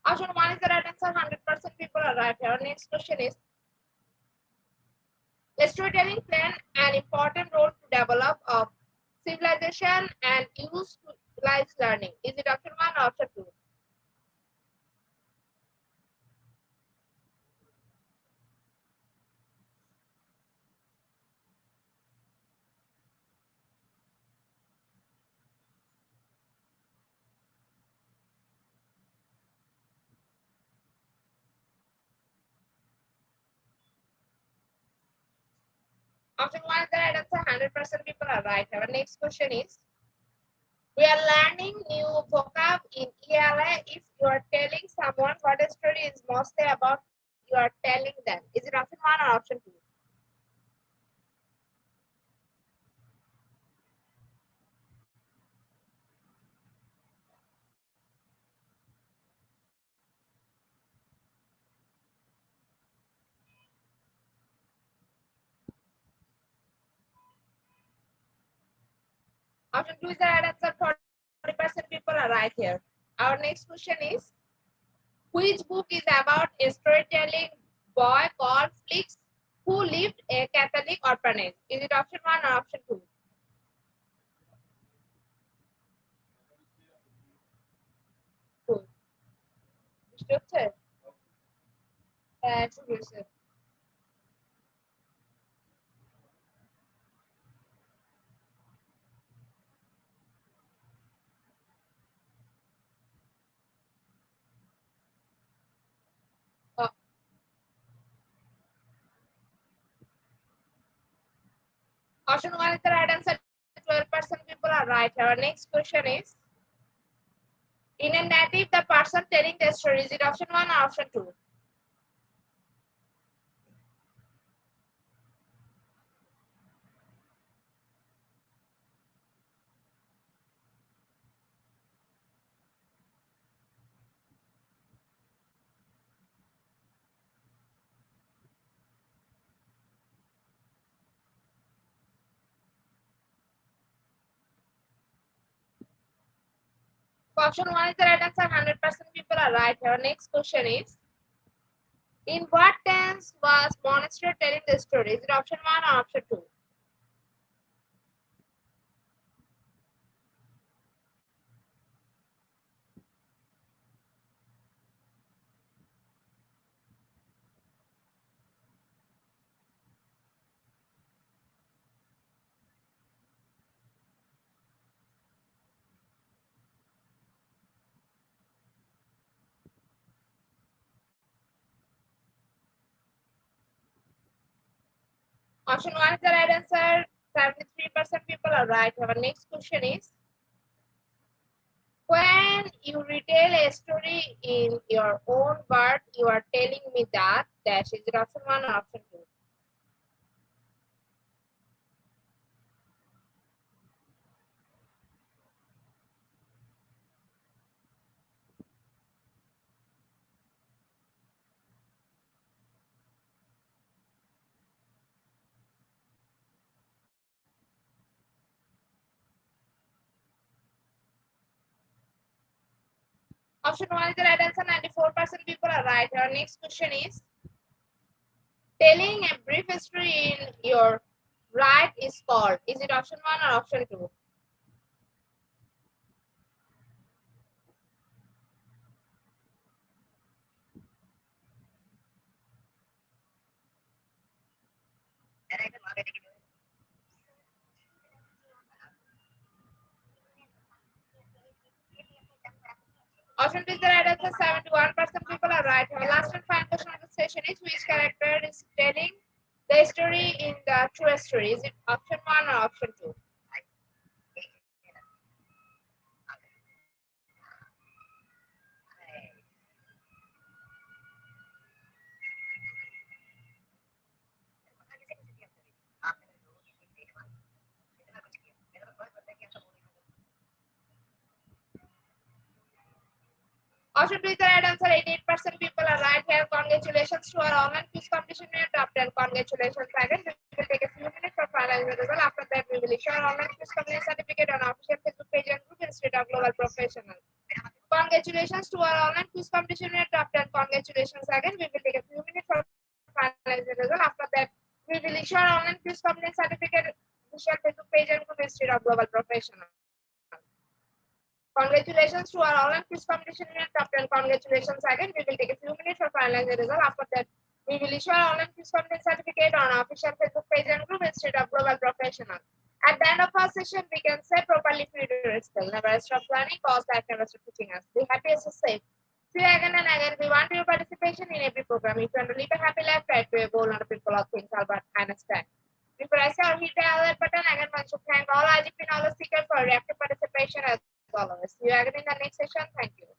Option 1 is the right answer. 100% people are right here. Our next question is, storytelling played an important role to develop of civilization and used to utilize learning. Is it option 1 or option 2? Option 1 is the right answer. 100% people are right. Our next question is, we are learning new vocab in ELA. If you are telling someone what a story is mostly about, you are telling them. Is it option 1 or option 2? Option 2 is the right answer. 40% people are right here. Our next question is, which book is about a storytelling boy called Flix who lived a Catholic orphanage? Is it option 1 or option 2? Cool. বুঝতে হচ্ছে? হ্যাঁ, একটু হয়েছে। Option 1 is the right answer. 12% people are right. Our next question is, in a native, the person telling the story, is it option 1 or option 2? Option 1 is the right answer. 100% people are right. Our next question is, in what tense was Monastery telling the story? Is it option 1 or option 2? Option 1 is the right answer. 73% people are right. Our next question is, when you retell a story in your own word, you are telling me that dash. Is it option 1 or option 2? Option 1 is the right answer. 94% people are right. Our next question is, telling a brief history in your right is called. Is it option 1 or option 2? Option 2 is the right answer. 71% people are right. Our last and final question of the session is, which character is telling the story in the true story? Is it option 1 or option 2? Option 2 is the right answer. 88% people are right here. Congratulations to our online quiz competition winner, top 10. Congratulations again. We will take a few minutes for finalizing the result. After that, we will issue our online quiz competition certificate on our official Facebook page and group Institute of Global Professional. Congratulations to our online quiz competition winner, top 10. Congratulations again. We will take a few minutes for finalizing the result. After that, we will issue our online quiz competition certificate official Facebook page and group Institute of Global Professional. Congratulations to our online quiz competition winner, top 10. Congratulations again. We will take a few minutes for finalizing the result. After that, we will issue our online quiz competition certificate on our official Facebook page and group Institute of Global Professional. At the end of our session, we can say properly future skill. Never stop learning, cause life never stop teaching us. Be happy as a safe. See you again and again. We want your participation in every program. If you want to live a happy life, try to a goal, not a people of things, Albert Einstein. Before I say or hit the other button, again, one should thank all IGP knowledge seekers for your active participation as always. See you again in the next session. Thank you.